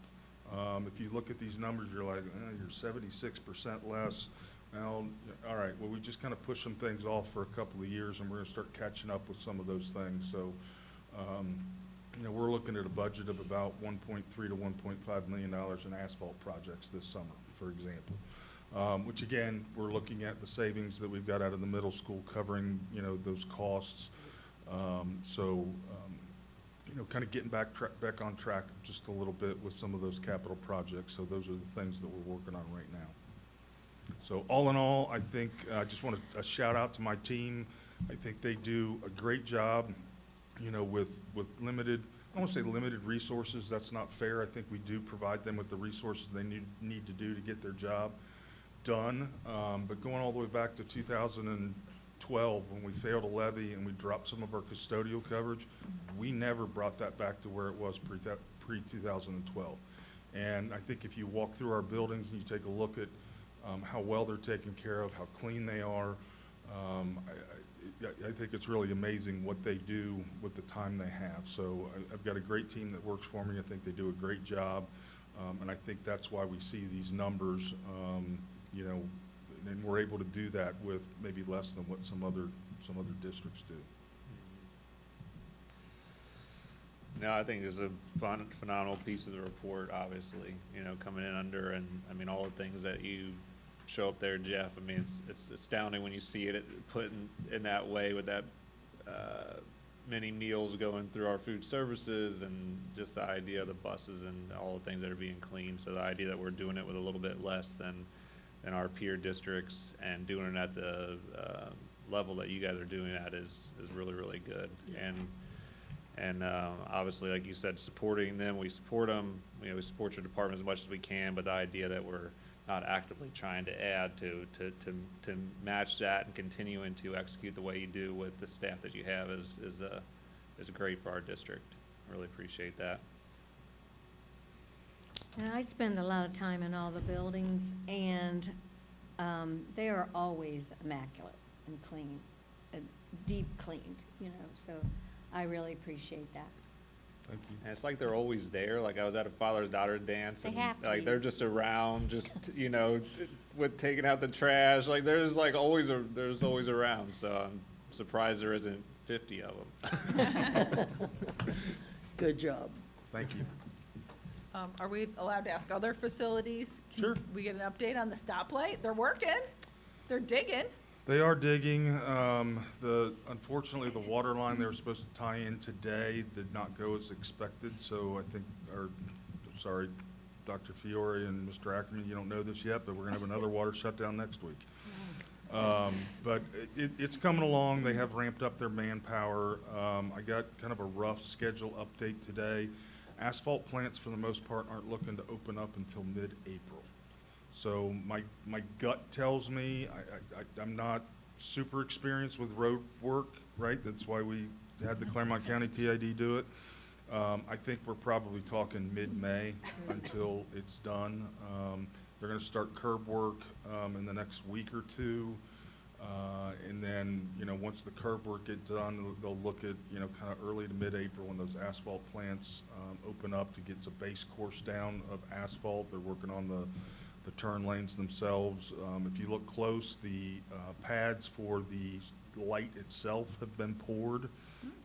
If you look at these numbers, you're like, you're 76% less. Well, all right, well, we just kind of pushed some things off for a couple of years, and we're going to start catching up with some of those things. So, you know, we're looking at a budget of about $1.3 to $1.5 million in asphalt projects this summer, for example. Which again, we're looking at the savings that we've got out of the middle school covering, you know, those costs. You know, kind of getting back on track just a little bit with some of those capital projects. So those are the things that we're working on right now. So all in all, I think I just want a shout out to my team. I think they do a great job, you know, with limited, I don't want to say limited resources. That's not fair. I think we do provide them with the resources they need to do to get their job done. But going all the way back to 2012, when we failed a levy and we dropped some of our custodial coverage, we never brought that back to where it was pre-2012. And I think if you walk through our buildings and you take a look at how well they're taken care of, how clean they are, I think it's really amazing what they do with the time they have. So I've got a great team that works for me. I think they do a great job. And I think that's why we see these numbers, you know, and we're able to do that with maybe less than what some other districts do.
No, I think it's a phenomenal piece of the report, obviously, you know, coming in under, and I mean, all the things that you show up there, Jeff. I mean, it's astounding when you see it put in that way with that many meals going through our food services, and just the idea of the buses and all the things that are being cleaned. So the idea that we're doing it with a little bit less than our peer districts and doing it at the level that you guys are doing at is really, really good. Yeah. And obviously, like you said, supporting them, we support them. You know, we support your department as much as we can, but the idea that we're not actively trying to add to match that and continuing to execute the way you do with the staff that you have is great for our district. Really appreciate that.
And I spend a lot of time in all the buildings, and they are always immaculate and clean, deep cleaned, you know, so I really appreciate that.
Thank you. And it's like they're always there. Like I was at a father-daughter dance, and
like
they're just around, just you know, with taking out the trash. Like there's always around. So I'm surprised there isn't 50 of them.
Good job.
Thank you.
Are we allowed to ask other facilities? Can we get an update on the stoplight? They're working. They're digging.
They are digging. Unfortunately, the water line they were supposed to tie in today did not go as expected. So I think, sorry, Dr. Fiore and Mr. Ackerman, you don't know this yet, but we're going to have another water shutdown next week. But it's coming along. They have ramped up their manpower. I got kind of a rough schedule update today. Asphalt plants, for the most part, aren't looking to open up until mid-April. So my gut tells me, I'm not super experienced with road work, right? That's why we had the Claremont County TID do it. I think we're probably talking mid-May until it's done. They're going to start curb work in the next week or two. And then, you know, once the curb work gets done, they'll look at, you know, kind of early to mid-April when those asphalt plants open up to get a base course down of asphalt. They're working on the turn lanes themselves. If you look close, the pads for the light itself have been poured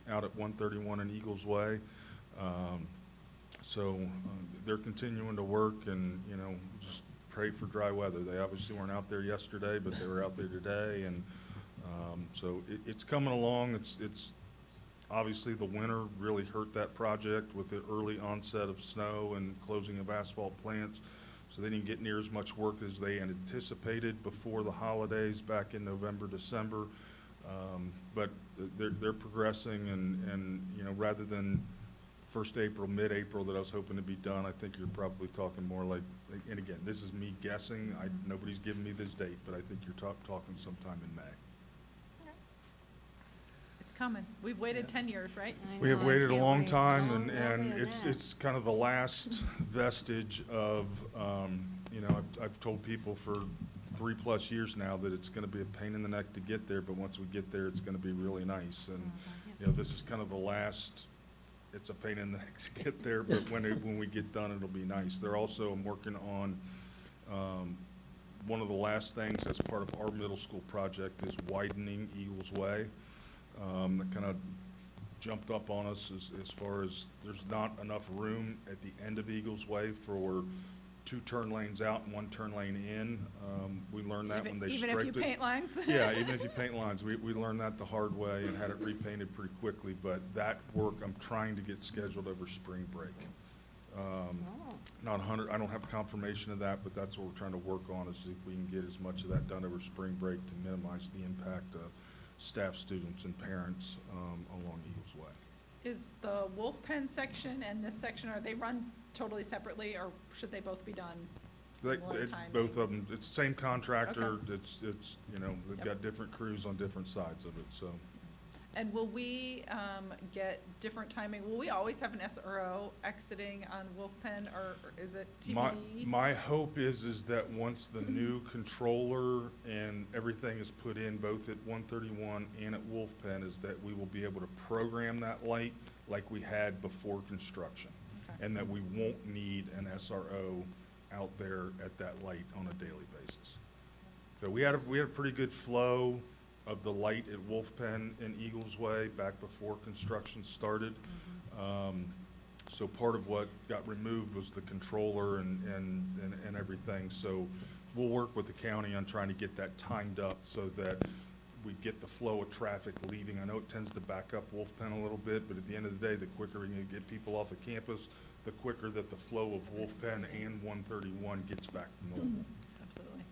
out at 131 and Eagles Way. So they're continuing to work, and, you know, just pray for dry weather. They obviously weren't out there yesterday, but they were out there today, and so it's coming along. It's obviously the winter really hurt that project with the early onset of snow and closing of asphalt plants, so they didn't get near as much work as they had anticipated before the holidays back in November, December. But they're progressing, and you know, rather than 1st April, mid-April that I was hoping to be done, I think you're probably talking more like, and again, this is me guessing. Nobody's given me this date, but I think you're talking sometime in May.
It's coming. We've waited 10 years, right?
We have waited a long time, and it's kind of the last vestige of, you know, I've told people for 3+ years now that it's going to be a pain in the neck to get there, but once we get there, it's going to be really nice. And, you know, this is kind of the last, it's a pain in the neck to get there, but when we get done, it'll be nice. They're also, I'm working on, one of the last things as part of our middle school project is widening Eagles Way. That kind of jumped up on us as far as there's not enough room at the end of Eagles Way for 2 turn lanes out and 1 turn lane in. We learned that when they striped it.
Even if you paint lines?
Yeah, even if you paint lines. We learned that the hard way and had it repainted pretty quickly, but that work I'm trying to get scheduled over spring break. Not 100, I don't have confirmation of that, but that's what we're trying to work on, is see if we can get as much of that done over spring break to minimize the impact of staff, students, and parents along Eagles Way.
Is the Wolf Pen section and this section, are they run totally separately, or should they both be done similar time?
Both of them, it's the same contractor.
Okay.
It's you know, they've got different crews on different sides of it, so.
And will we get different timing? Will we always have an SRO exiting on Wolf Pen, or is it TBD?
My hope is that once the new controller and everything is put in, both at 131 and at Wolf Pen, is that we will be able to program that light like we had before construction. Okay. And that we won't need an SRO out there at that light on a daily basis. So we had a pretty good flow of the light at Wolf Pen and Eagles Way back before construction started. So part of what got removed was the controller and everything. So we'll work with the county on trying to get that timed up so that we get the flow of traffic leaving. I know it tends to back up Wolf Pen a little bit, but at the end of the day, the quicker we can get people off the campus, the quicker that the flow of Wolf Pen and 131 gets back to normal.
Absolutely.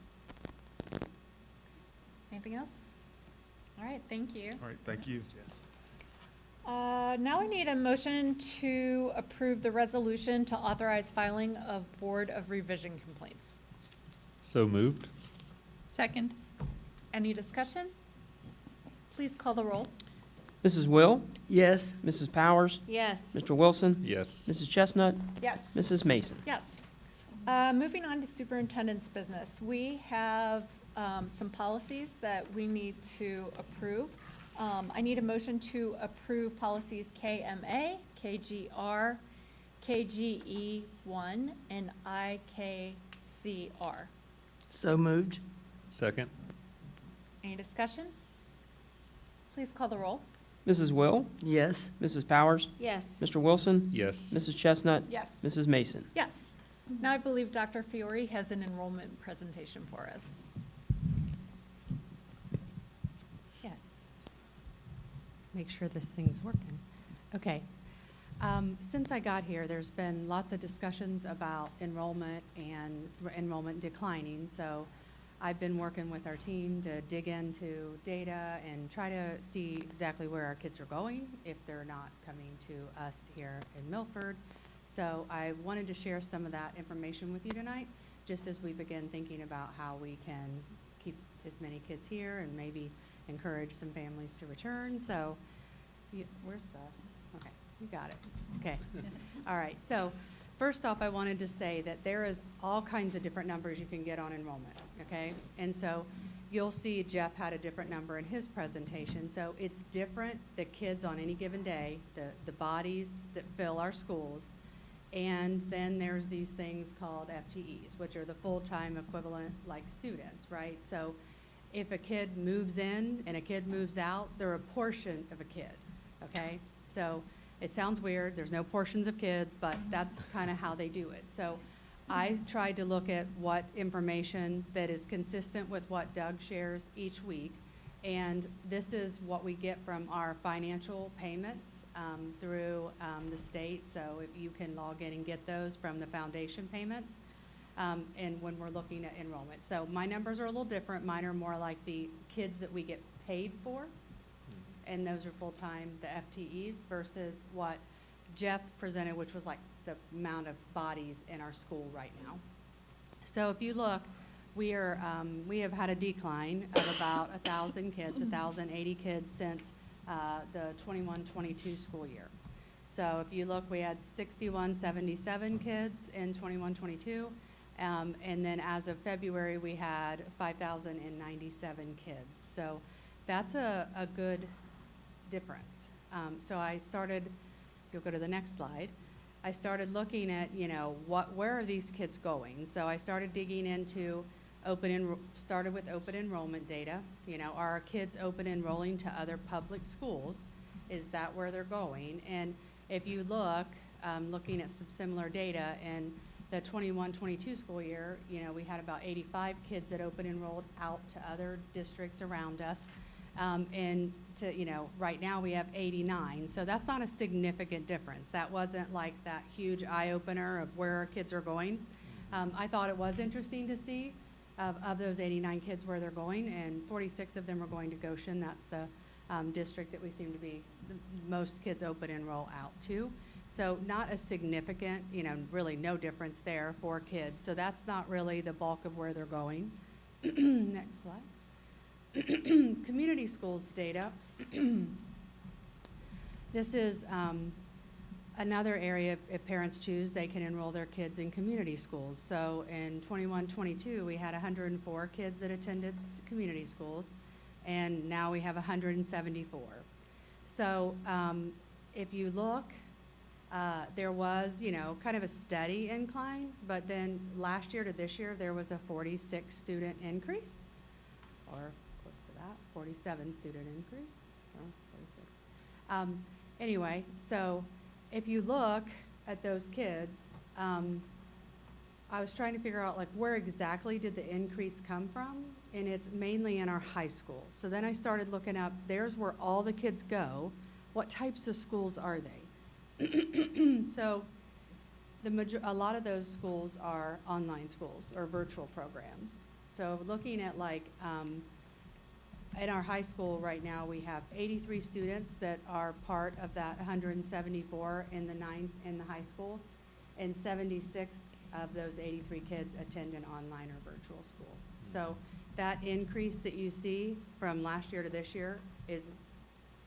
Anything else? All right, thank you.
All right, thank you.
Now we need a motion to approve the resolution to authorize filing of Board of Revision complaints.
So moved.
Second. Any discussion? Please call the roll.
Mrs. Will?
Yes.
Mrs. Powers?
Yes.
Mr. Wilson?
Yes.
Mrs. Chestnut?
Yes.
Mrs. Mason?
Yes. Moving on to superintendent's business. We have some policies that we need to approve. I need a motion to approve policies KMA, KGR, KGE1, and IKCR.
So moved.
Second.
Any discussion? Please call the roll.
Mrs. Will?
Yes.
Mrs. Powers?
Yes.
Mr. Wilson?
Yes.
Mrs. Chestnut?
Yes.
Mrs. Mason?
Yes. Now I believe Dr. Fiore has an enrollment presentation for us.
Yes. Make sure this thing's working. Okay. Since I got here, there's been lots of discussions about enrollment and enrollment declining. So I've been working with our team to dig into data and try to see exactly where our kids are going if they're not coming to us here in Milford. So I wanted to share some of that information with you tonight, just as we begin thinking about how we can keep as many kids here and maybe encourage some families to return. So, where's the, okay, you got it. Okay. All right. So first off, I wanted to say that there is all kinds of different numbers you can get on enrollment, okay? And so you'll see Jeff had a different number in his presentation. So it's different, the kids on any given day, the bodies that fill our schools. And then there's these things called FTEs, which are the full-time equivalent like students, right? So if a kid moves in and a kid moves out, they're a portion of a kid, okay? So it sounds weird, there's no portions of kids, but that's kind of how they do it. So I tried to look at what information that is consistent with what Doug shares each week. And this is what we get from our financial payments through the state. So if you can log in and get those from the foundation payments, and when we're looking at enrollment. So my numbers are a little different. Mine are more like the kids that we get paid for, and those are full-time, the FTEs, versus what Jeff presented, which was like the amount of bodies in our school right now. So if you look, we have had a decline of about 1,000 kids, 1,080 kids since the 21-22 school year. So if you look, we had 6,177 kids in 21-22, and then as of February, we had 5,097 kids. So that's a good difference. So I started, you'll go to the next slide. I started looking at, where are these kids going? So I started digging into started with open enrollment data. Are our kids open enrolling to other public schools? Is that where they're going? And if you look, looking at some similar data in the 21-22 school year, we had about 85 kids that open enrolled out to other districts around us. And right now we have 89. So that's not a significant difference. That wasn't like that huge eye-opener of where our kids are going. I thought it was interesting to see of those 89 kids where they're going, and 46 of them are going to Goshen. That's the district that we seem to be the most kids open enroll out to. So not a significant, really no difference there for kids. So that's not really the bulk of where they're going. Next slide. Community schools data. This is another area, if parents choose, they can enroll their kids in community schools. So in 21-22, we had 104 kids that attended community schools, and now we have 174. So if you look, there was, kind of a steady incline, but then last year to this year, there was a 46 student increase, or close to that, 47 student increase, or 46. Anyway, so if you look at those kids, I was trying to figure out where exactly did the increase come from, and it's mainly in our high school. So then I started looking up, there's where all the kids go. What types of schools are they? So a lot of those schools are online schools or virtual programs. So looking at in our high school right now, we have 83 students that are part of that 174 in the high school, and 76 of those 83 kids attend an online or virtual school. So that increase that you see from last year to this year is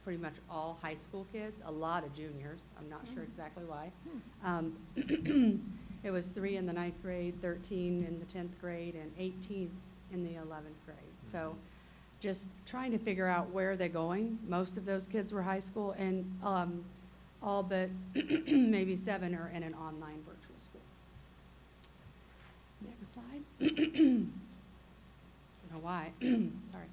pretty much all high school kids, a lot of juniors. I'm not sure exactly why. It was 3 in the 9th grade, 13 in the 10th grade, and 18 in the 11th grade. So just trying to figure out where they're going. Most of those kids were high school, and all but maybe 7 are in an online virtual school. Next slide. I don't know why. Sorry.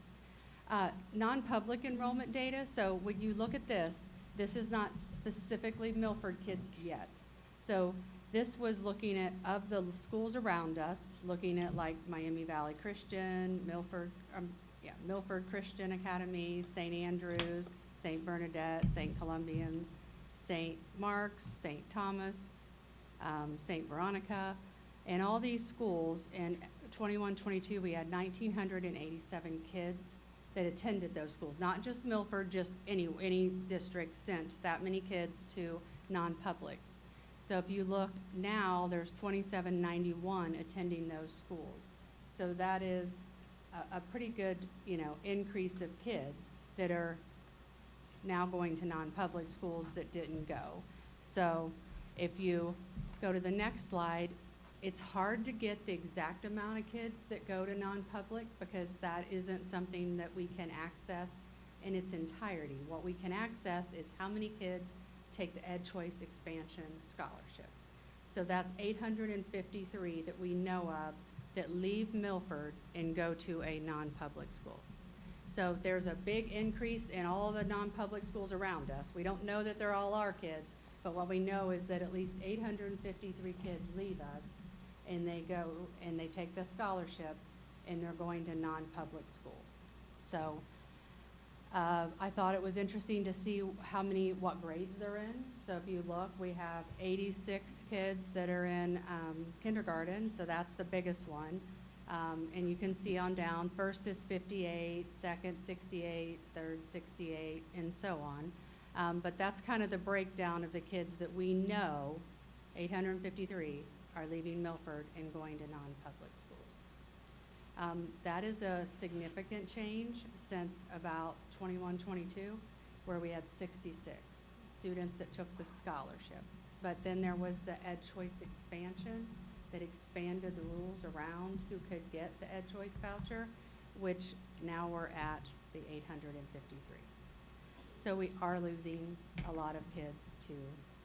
Non-public enrollment data. So when you look at this is not specifically Milford kids yet. So this was looking at, of the schools around us, looking at Miami Valley Christian, Milford Christian Academy, St. Andrews, St. Bernadette, St. Columbian, St. Mark's, St. Thomas, St. Veronica, and all these schools. In 21-22, we had 1,987 kids that attended those schools. Not just Milford, just any district sent that many kids to non-publics. So if you look now, there's 2,791 attending those schools. So that is a pretty good, increase of kids that are now going to non-public schools that didn't go. So if you go to the next slide, it's hard to get the exact amount of kids that go to non-public because that isn't something that we can access in its entirety. What we can access is how many kids take the Ed Choice Expansion Scholarship. So that's 853 that we know of that leave Milford and go to a non-public school. So there's a big increase in all the non-public schools around us. We don't know that they're all our kids, but what we know is that at least 853 kids leave us and they go and they take the scholarship and they're going to non-public schools. So I thought it was interesting to see what grades they're in. So if you look, we have 86 kids that are in kindergarten, so that's the biggest one. And you can see on down, first is 58, second 68, third 68, and so on. But that's kind of the breakdown of the kids that we know, 853, are leaving Milford and going to non-public schools. That is a significant change since about 21-22, where we had 66 students that took the scholarship. But then there was the Ed Choice expansion that expanded the rules around who could get the Ed Choice voucher, which now we're at the 853. So we are losing a lot of kids to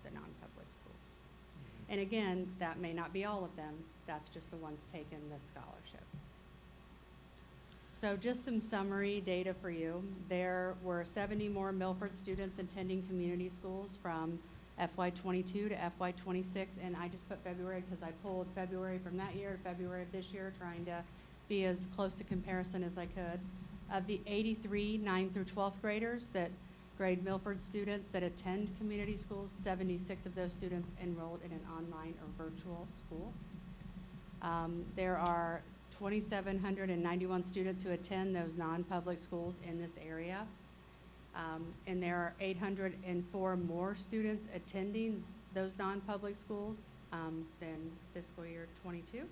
the non-public schools. And again, that may not be all of them. That's just the ones taking the scholarship. So just some summary data for you. There were 70 more Milford students attending community schools from FY22 to FY26, and I just put February because I pulled February from that year to February of this year, trying to be as close to comparison as I could. Of the 83 9th through 12th graders that grade Milford students that attend community schools, 76 of those students enrolled in an online or virtual school. There are 2,791 students who attend those non-public schools in this area. And there are 804 more students attending those non-public schools than fiscal year 22.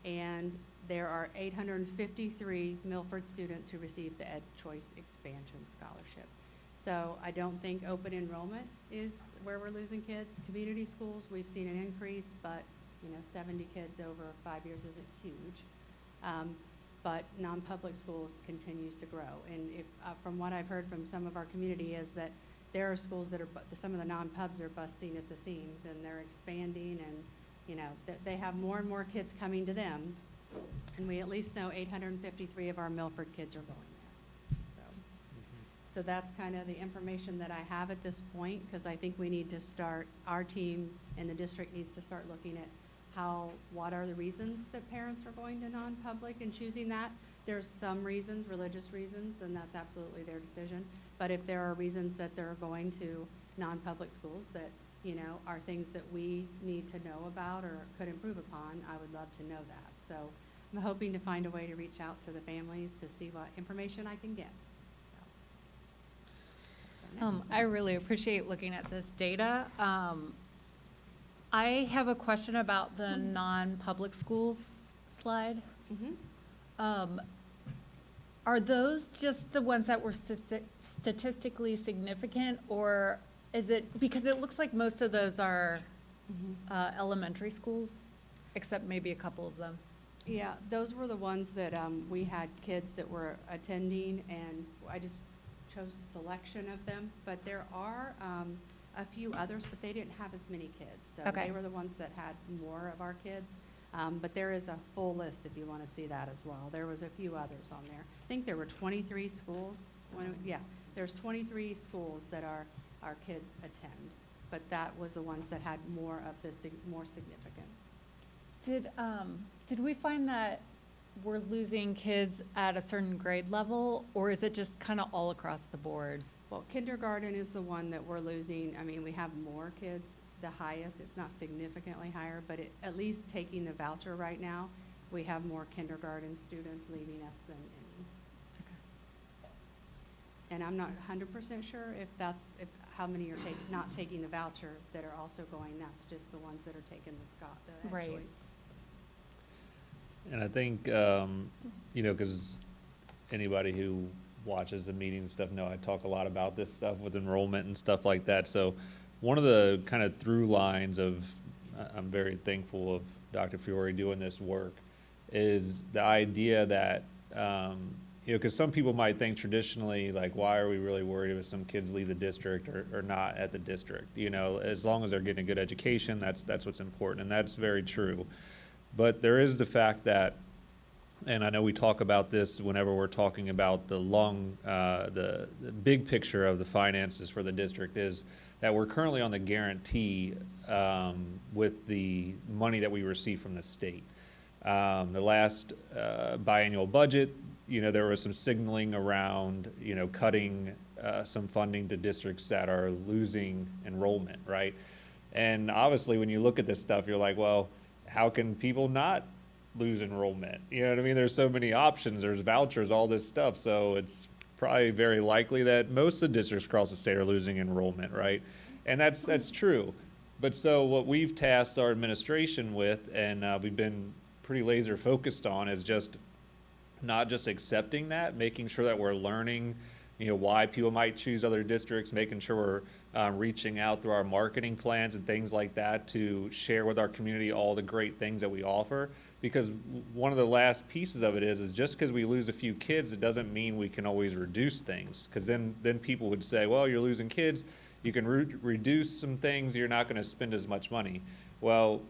And there are 853 Milford students who received the Ed Choice Expansion Scholarship. So I don't think open enrollment is where we're losing kids. Community schools, we've seen an increase, but 70 kids over 5 years isn't huge. But non-public schools continues to grow. And if, from what I've heard from some of our community is that there are schools that are, some of the non-pubs are busting at the seams and they're expanding and, that they have more and more kids coming to them. And we at least know 853 of our Milford kids are going there. So that's kind of the information that I have at this point, because I think we need to start, our team in the district needs to start looking at what are the reasons that parents are going to non-public and choosing that. There's some reasons, religious reasons, and that's absolutely their decision. But if there are reasons that they're going to non-public schools that, are things that we need to know about or could improve upon, I would love to know that. So I'm hoping to find a way to reach out to the families to see what information I can get.
I really appreciate looking at this data. I have a question about the non-public schools slide. Are those just the ones that were statistically significant, or is it, because it looks like most of those are elementary schools, except maybe a couple of them?
Yeah, those were the ones that we had kids that were attending, and I just chose a selection of them. But there are a few others, but they didn't have as many kids. So
Okay.
They were the ones that had more of our kids. But there is a full list if you want to see that as well. There was a few others on there. I think there were 23 schools. There's 23 schools that our kids attend. But that was the ones that had more of the more significance.
Did we find that we're losing kids at a certain grade level, or is it just kind of all across the board?
Well, kindergarten is the one that we're losing. I mean, we have more kids, the highest. It's not significantly higher, but at least taking the voucher right now, we have more kindergarten students leaving us than any. And I'm not 100% sure if how many are not taking the voucher that are also going. That's just the ones that are taking the Ed
Right.
Choice.
And I think, because anybody who watches the meeting and stuff know I talk a lot about this stuff with enrollment and stuff like that. So one of the kind of through lines of, I'm very thankful of Dr. Fiore doing this work, is the idea that, because some people might think traditionally, like, why are we really worried if some kids leave the district or not at the district? As long as they're getting a good education, that's what's important, and that's very true. But there is the fact that, and I know we talk about this whenever we're talking about the big picture of the finances for the district, is that we're currently on the guarantee with the money that we receive from the state. The last biannual budget, there was some signaling around, cutting some funding to districts that are losing enrollment, right? And obviously, when you look at this stuff, you're like, well, how can people not lose enrollment? You know what I mean? There's so many options. There's vouchers, all this stuff. So it's probably very likely that most of the districts across the state are losing enrollment, right? And that's true. But so what we've tasked our administration with, and we've been pretty laser focused on, is just not just accepting that, making sure that we're learning, why people might choose other districts, making sure we're reaching out through our marketing plans and things like that to share with our community all the great things that we offer. Because one of the last pieces of it is just because we lose a few kids, it doesn't mean we can always reduce things. Because then people would say, well, you're losing kids, you can reduce some things, you're not going to spend as much money. Well,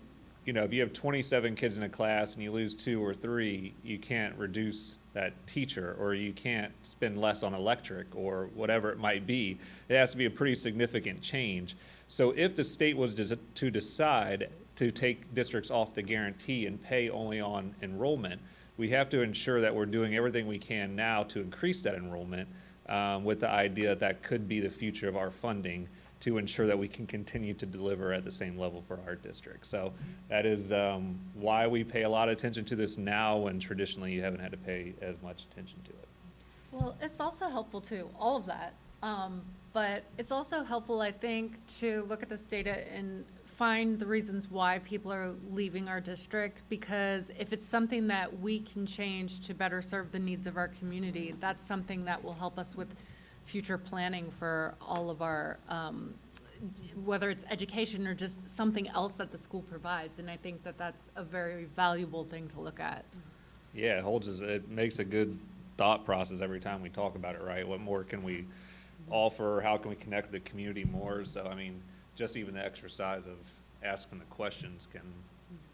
if you have 27 kids in a class and you lose 2 or 3, you can't reduce that teacher, or you can't spend less on electric or whatever it might be. It has to be a pretty significant change. So if the state was to decide to take districts off the guarantee and pay only on enrollment, we have to ensure that we're doing everything we can now to increase that enrollment, with the idea that could be the future of our funding, to ensure that we can continue to deliver at the same level for our district. So that is why we pay a lot of attention to this now, when traditionally you haven't had to pay as much attention to it.
Well, it's also helpful to all of that, but it's also helpful, I think, to look at this data and find the reasons why people are leaving our district, because if it's something that we can change to better serve the needs of our community, that's something that will help us with future planning for all of our, whether it's education or just something else that the school provides. And I think that that's a very valuable thing to look at.
Yeah, it makes a good thought process every time we talk about it, right? What more can we offer? How can we connect with the community more? So, I mean, just even the exercise of asking the questions can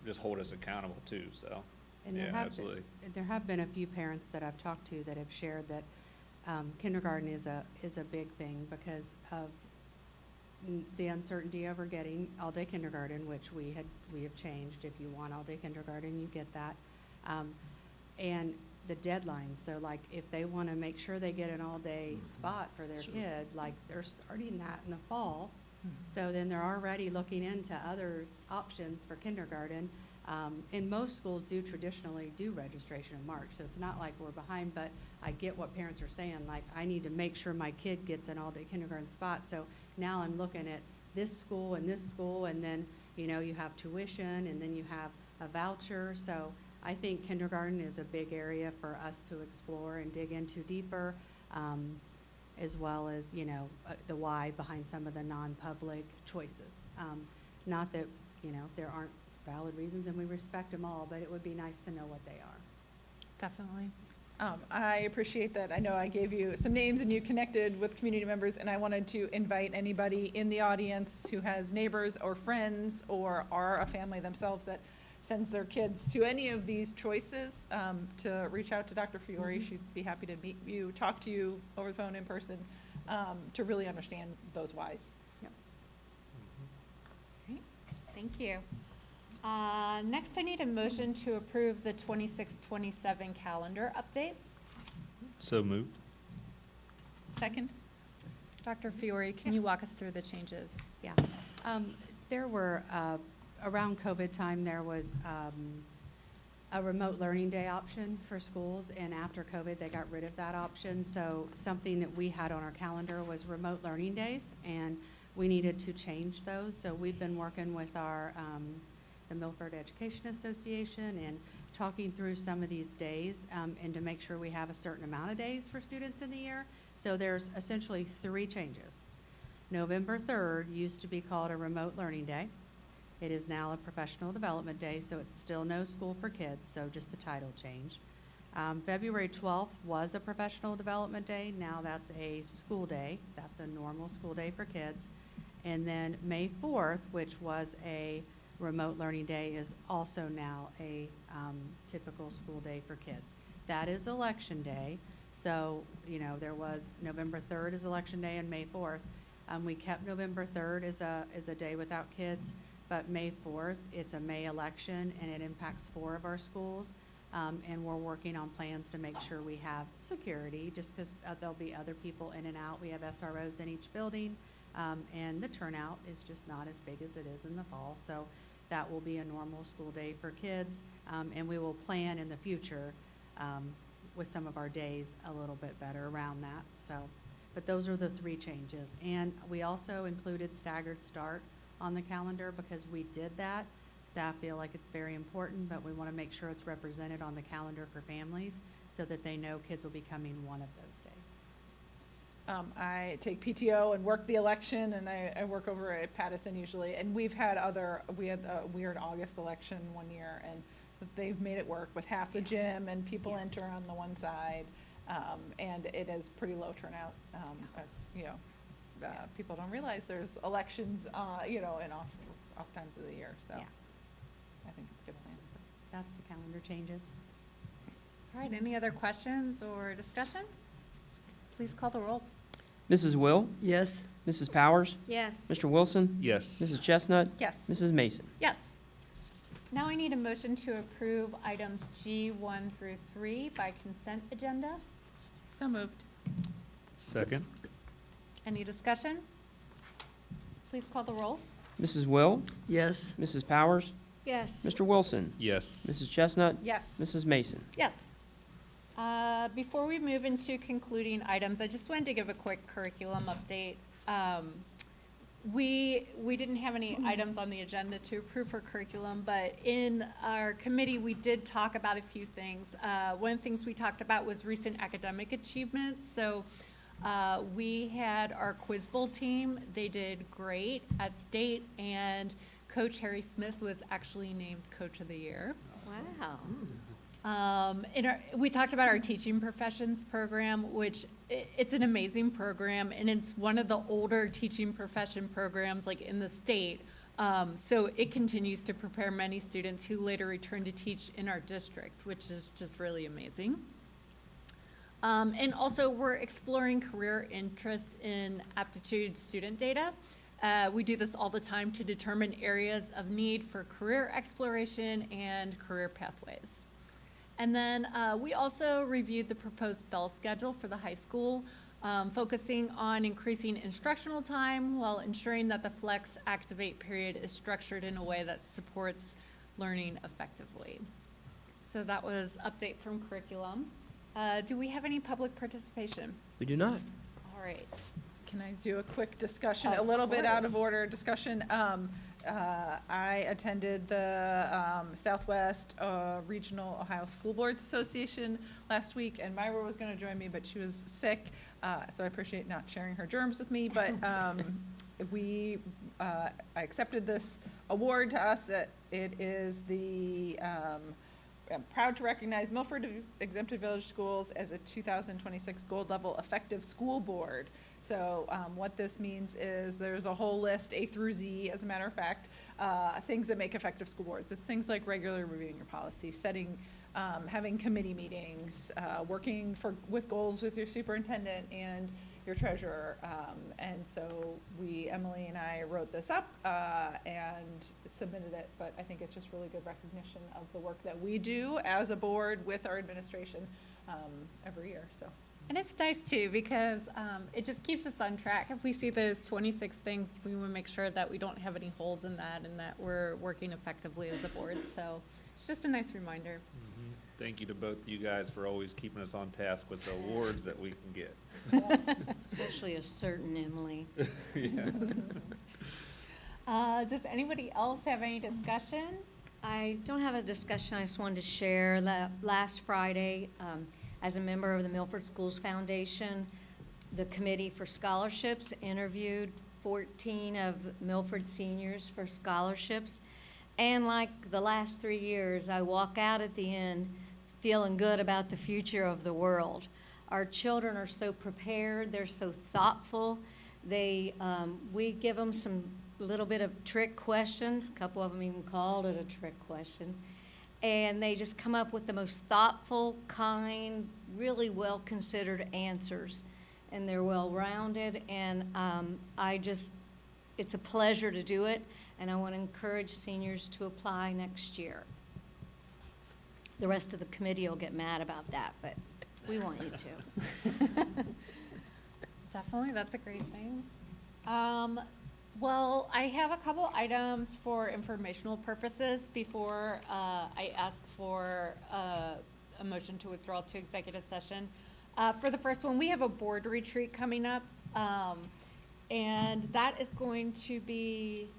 just hold us accountable too, so,
And
yeah, absolutely.
There have been a few parents that I've talked to that have shared that kindergarten is a big thing because of the uncertainty over getting all-day kindergarten, which we have changed. If you want all-day kindergarten, you get that. And the deadlines, so like if they want to make sure they get an all-day spot for their kid, like they're starting that in the fall. So then they're already looking into other options for kindergarten. And most schools traditionally do registration in March, so it's not like we're behind, but I get what parents are saying, like I need to make sure my kid gets an all-day kindergarten spot. So now I'm looking at this school, and then, you have tuition, and then you have a voucher. So I think kindergarten is a big area for us to explore and dig into deeper, as well as, the why behind some of the non-public choices. Not that, there aren't valid reasons, and we respect them all, but it would be nice to know what they are.
Definitely. I appreciate that. I know I gave you some names and you connected with community members, and I wanted to invite anybody in the audience who has neighbors or friends or are a family themselves that sends their kids to any of these choices, to reach out to Dr. Fiore. She'd be happy to meet you, talk to you over the phone, in person, to really understand those whys.
Yep.
Great. Thank you. Next, I need a motion to approve the 26-27 calendar update.
So moved.
Second. Dr. Fiore, can you walk us through the changes?
Yeah. There were, around COVID time, there was a remote learning day option for schools, and after COVID, they got rid of that option. So something that we had on our calendar was remote learning days, and we needed to change those. So we've been working with our the Milford Education Association and talking through some of these days and to make sure we have a certain amount of days for students in the year. So there's essentially 3 changes. November 3rd used to be called a remote learning day. It is now a professional development day, so it's still no school for kids, so just the title change. February 12th was a professional development day. Now that's a school day. That's a normal school day for kids. And then May 4th, which was a remote learning day, is also now a typical school day for kids. That is election day. So, you know, there was November 3rd is election day and May 4th. We kept November 3rd as a day without kids, but May 4th, it's a May election and it impacts 4 of our schools. And we're working on plans to make sure we have security, just because there'll be other people in and out. We have SROs in each building, and the turnout is just not as big as it is in the fall. So that will be a normal school day for kids, and we will plan in the future with some of our days a little bit better around that. So, but those are the 3 changes. And we also included staggered start on the calendar because we did that. Staff feel like it's very important, but we want to make sure it's represented on the calendar for families so that they know kids will be coming one of those days.
I take PTO and work the election, and I work over at Pattison usually, and we had a weird August election one year, and they've made it work with half the gym and people enter on the one side, and it is pretty low turnout, as, you know, people don't realize there's elections, you know, in off times of the year, so.
Yeah.
I think it's a good plan. So.
That's the calendar changes.
All right, any other questions or discussion? Please call the roll.
Mrs. Will?
Yes.
Mrs. Powers?
Yes.
Mr. Wilson?
Yes.
Mrs. Chestnut?
Yes.
Mrs. Mason?
Yes. Now I need a motion to approve items G1 through 3 by consent agenda. So moved.
Second.
Any discussion? Please call the roll.
Mrs. Will?
Yes.
Mrs. Powers?
Yes.
Mr. Wilson?
Yes.
Mrs. Chestnut?
Yes.
Mrs. Mason?
Yes. Before we move into concluding items, I just wanted to give a quick curriculum update. We didn't have any items on the agenda to approve for curriculum, but in our committee, we did talk about a few things. One of the things we talked about was recent academic achievements. So we had our Quiz Bowl team. They did great at state, and Coach Harry Smith was actually named Coach of the Year.
Wow.
We talked about our teaching professions program, which it's an amazing program, and it's one of the older teaching profession programs like in the state. So it continues to prepare many students who later return to teach in our district, which is just really amazing. And also we're exploring career interest in aptitude student data. We do this all the time to determine areas of need for career exploration and career pathways. And then we also reviewed the proposed bell schedule for the high school, focusing on increasing instructional time while ensuring that the flex activate period is structured in a way that supports learning effectively. So that was update from curriculum. Do we have any public participation?
We do not.
All right. Can I do a quick discussion, a little bit out of order discussion? I attended the Southwest Regional Ohio School Boards Association last week, and Myra was going to join me, but she was sick, so I appreciate not sharing her germs with me. But I accepted this award to us. It is the I'm proud to recognize Milford Exempted Village Schools as a 2026 Gold Level Effective School Board. So what this means is there's a whole list, A through Z, as a matter of fact, things that make effective school boards. It's things like regularly reviewing your policy, having committee meetings, working with goals with your superintendent and your treasurer. And so Emily and I wrote this up and submitted it, but I think it's just really good recognition of the work that we do as a board with our administration every year. So. And it's nice too, because it just keeps us on track. If we see those 26 things, we want to make sure that we don't have any holes in that and that we're working effectively as a board. So it's just a nice reminder.
Mm-hmm. Thank you to both of you guys for always keeping us on task with the awards that we can get.
Especially a certain Emily.
Yeah.
Does anybody else have any discussion?
I don't have a discussion, I just wanted to share that last Friday, as a member of the Milford Schools Foundation, the Committee for Scholarships interviewed 14 of Milford seniors for scholarships. And like the last 3 years, I walk out at the end feeling good about the future of the world. Our children are so prepared, they're so thoughtful. We give them some little bit of trick questions, a couple of them even called it a trick question. And they just come up with the most thoughtful, kind, really well-considered answers. And they're well-rounded, and it's a pleasure to do it, and I want to encourage seniors to apply next year. The rest of the committee will get mad about that, but we want you to.
Definitely, that's a great thing. Well, I have a couple items for informational purposes before I ask for a motion to withdraw to executive session. For the first one, we have a board retreat coming up, and that is going to be,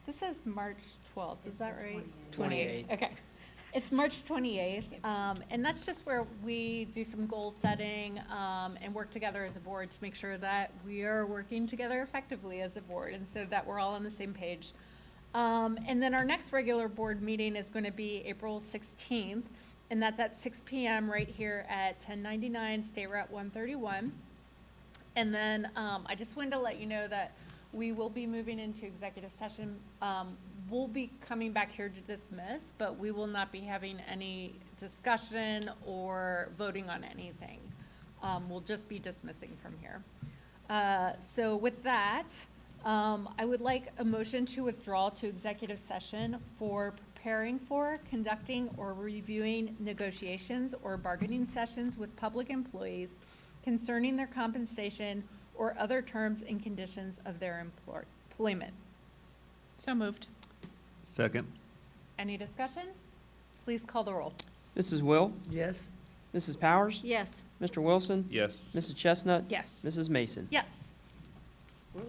this says March 12th, is that right? 28th. Okay. It's March 28th, and that's just where we do some goal setting and work together as a board to make sure that we are working together effectively as a board, and so that we're all on the same page. And then our next regular board meeting is going to be April 16th, and that's at 6 p.m. right here at 1099 State Route 131. And then I just wanted to let you know that we will be moving into executive session. We'll be coming back here to dismiss, but we will not be having any discussion or voting on anything. We'll just be dismissing from here. So with that, I would like a motion to withdraw to executive session for preparing for, conducting, or reviewing negotiations or bargaining sessions with public employees concerning their compensation or other terms and conditions of their employment.
So moved.
Second.
Any discussion? Please call the roll.
Mrs. Will?
Yes.
Mrs. Powers?
Yes.
Mr. Wilson?
Yes.
Mrs. Chestnut?
Yes.
Mrs. Mason?
Yes.
Ooh,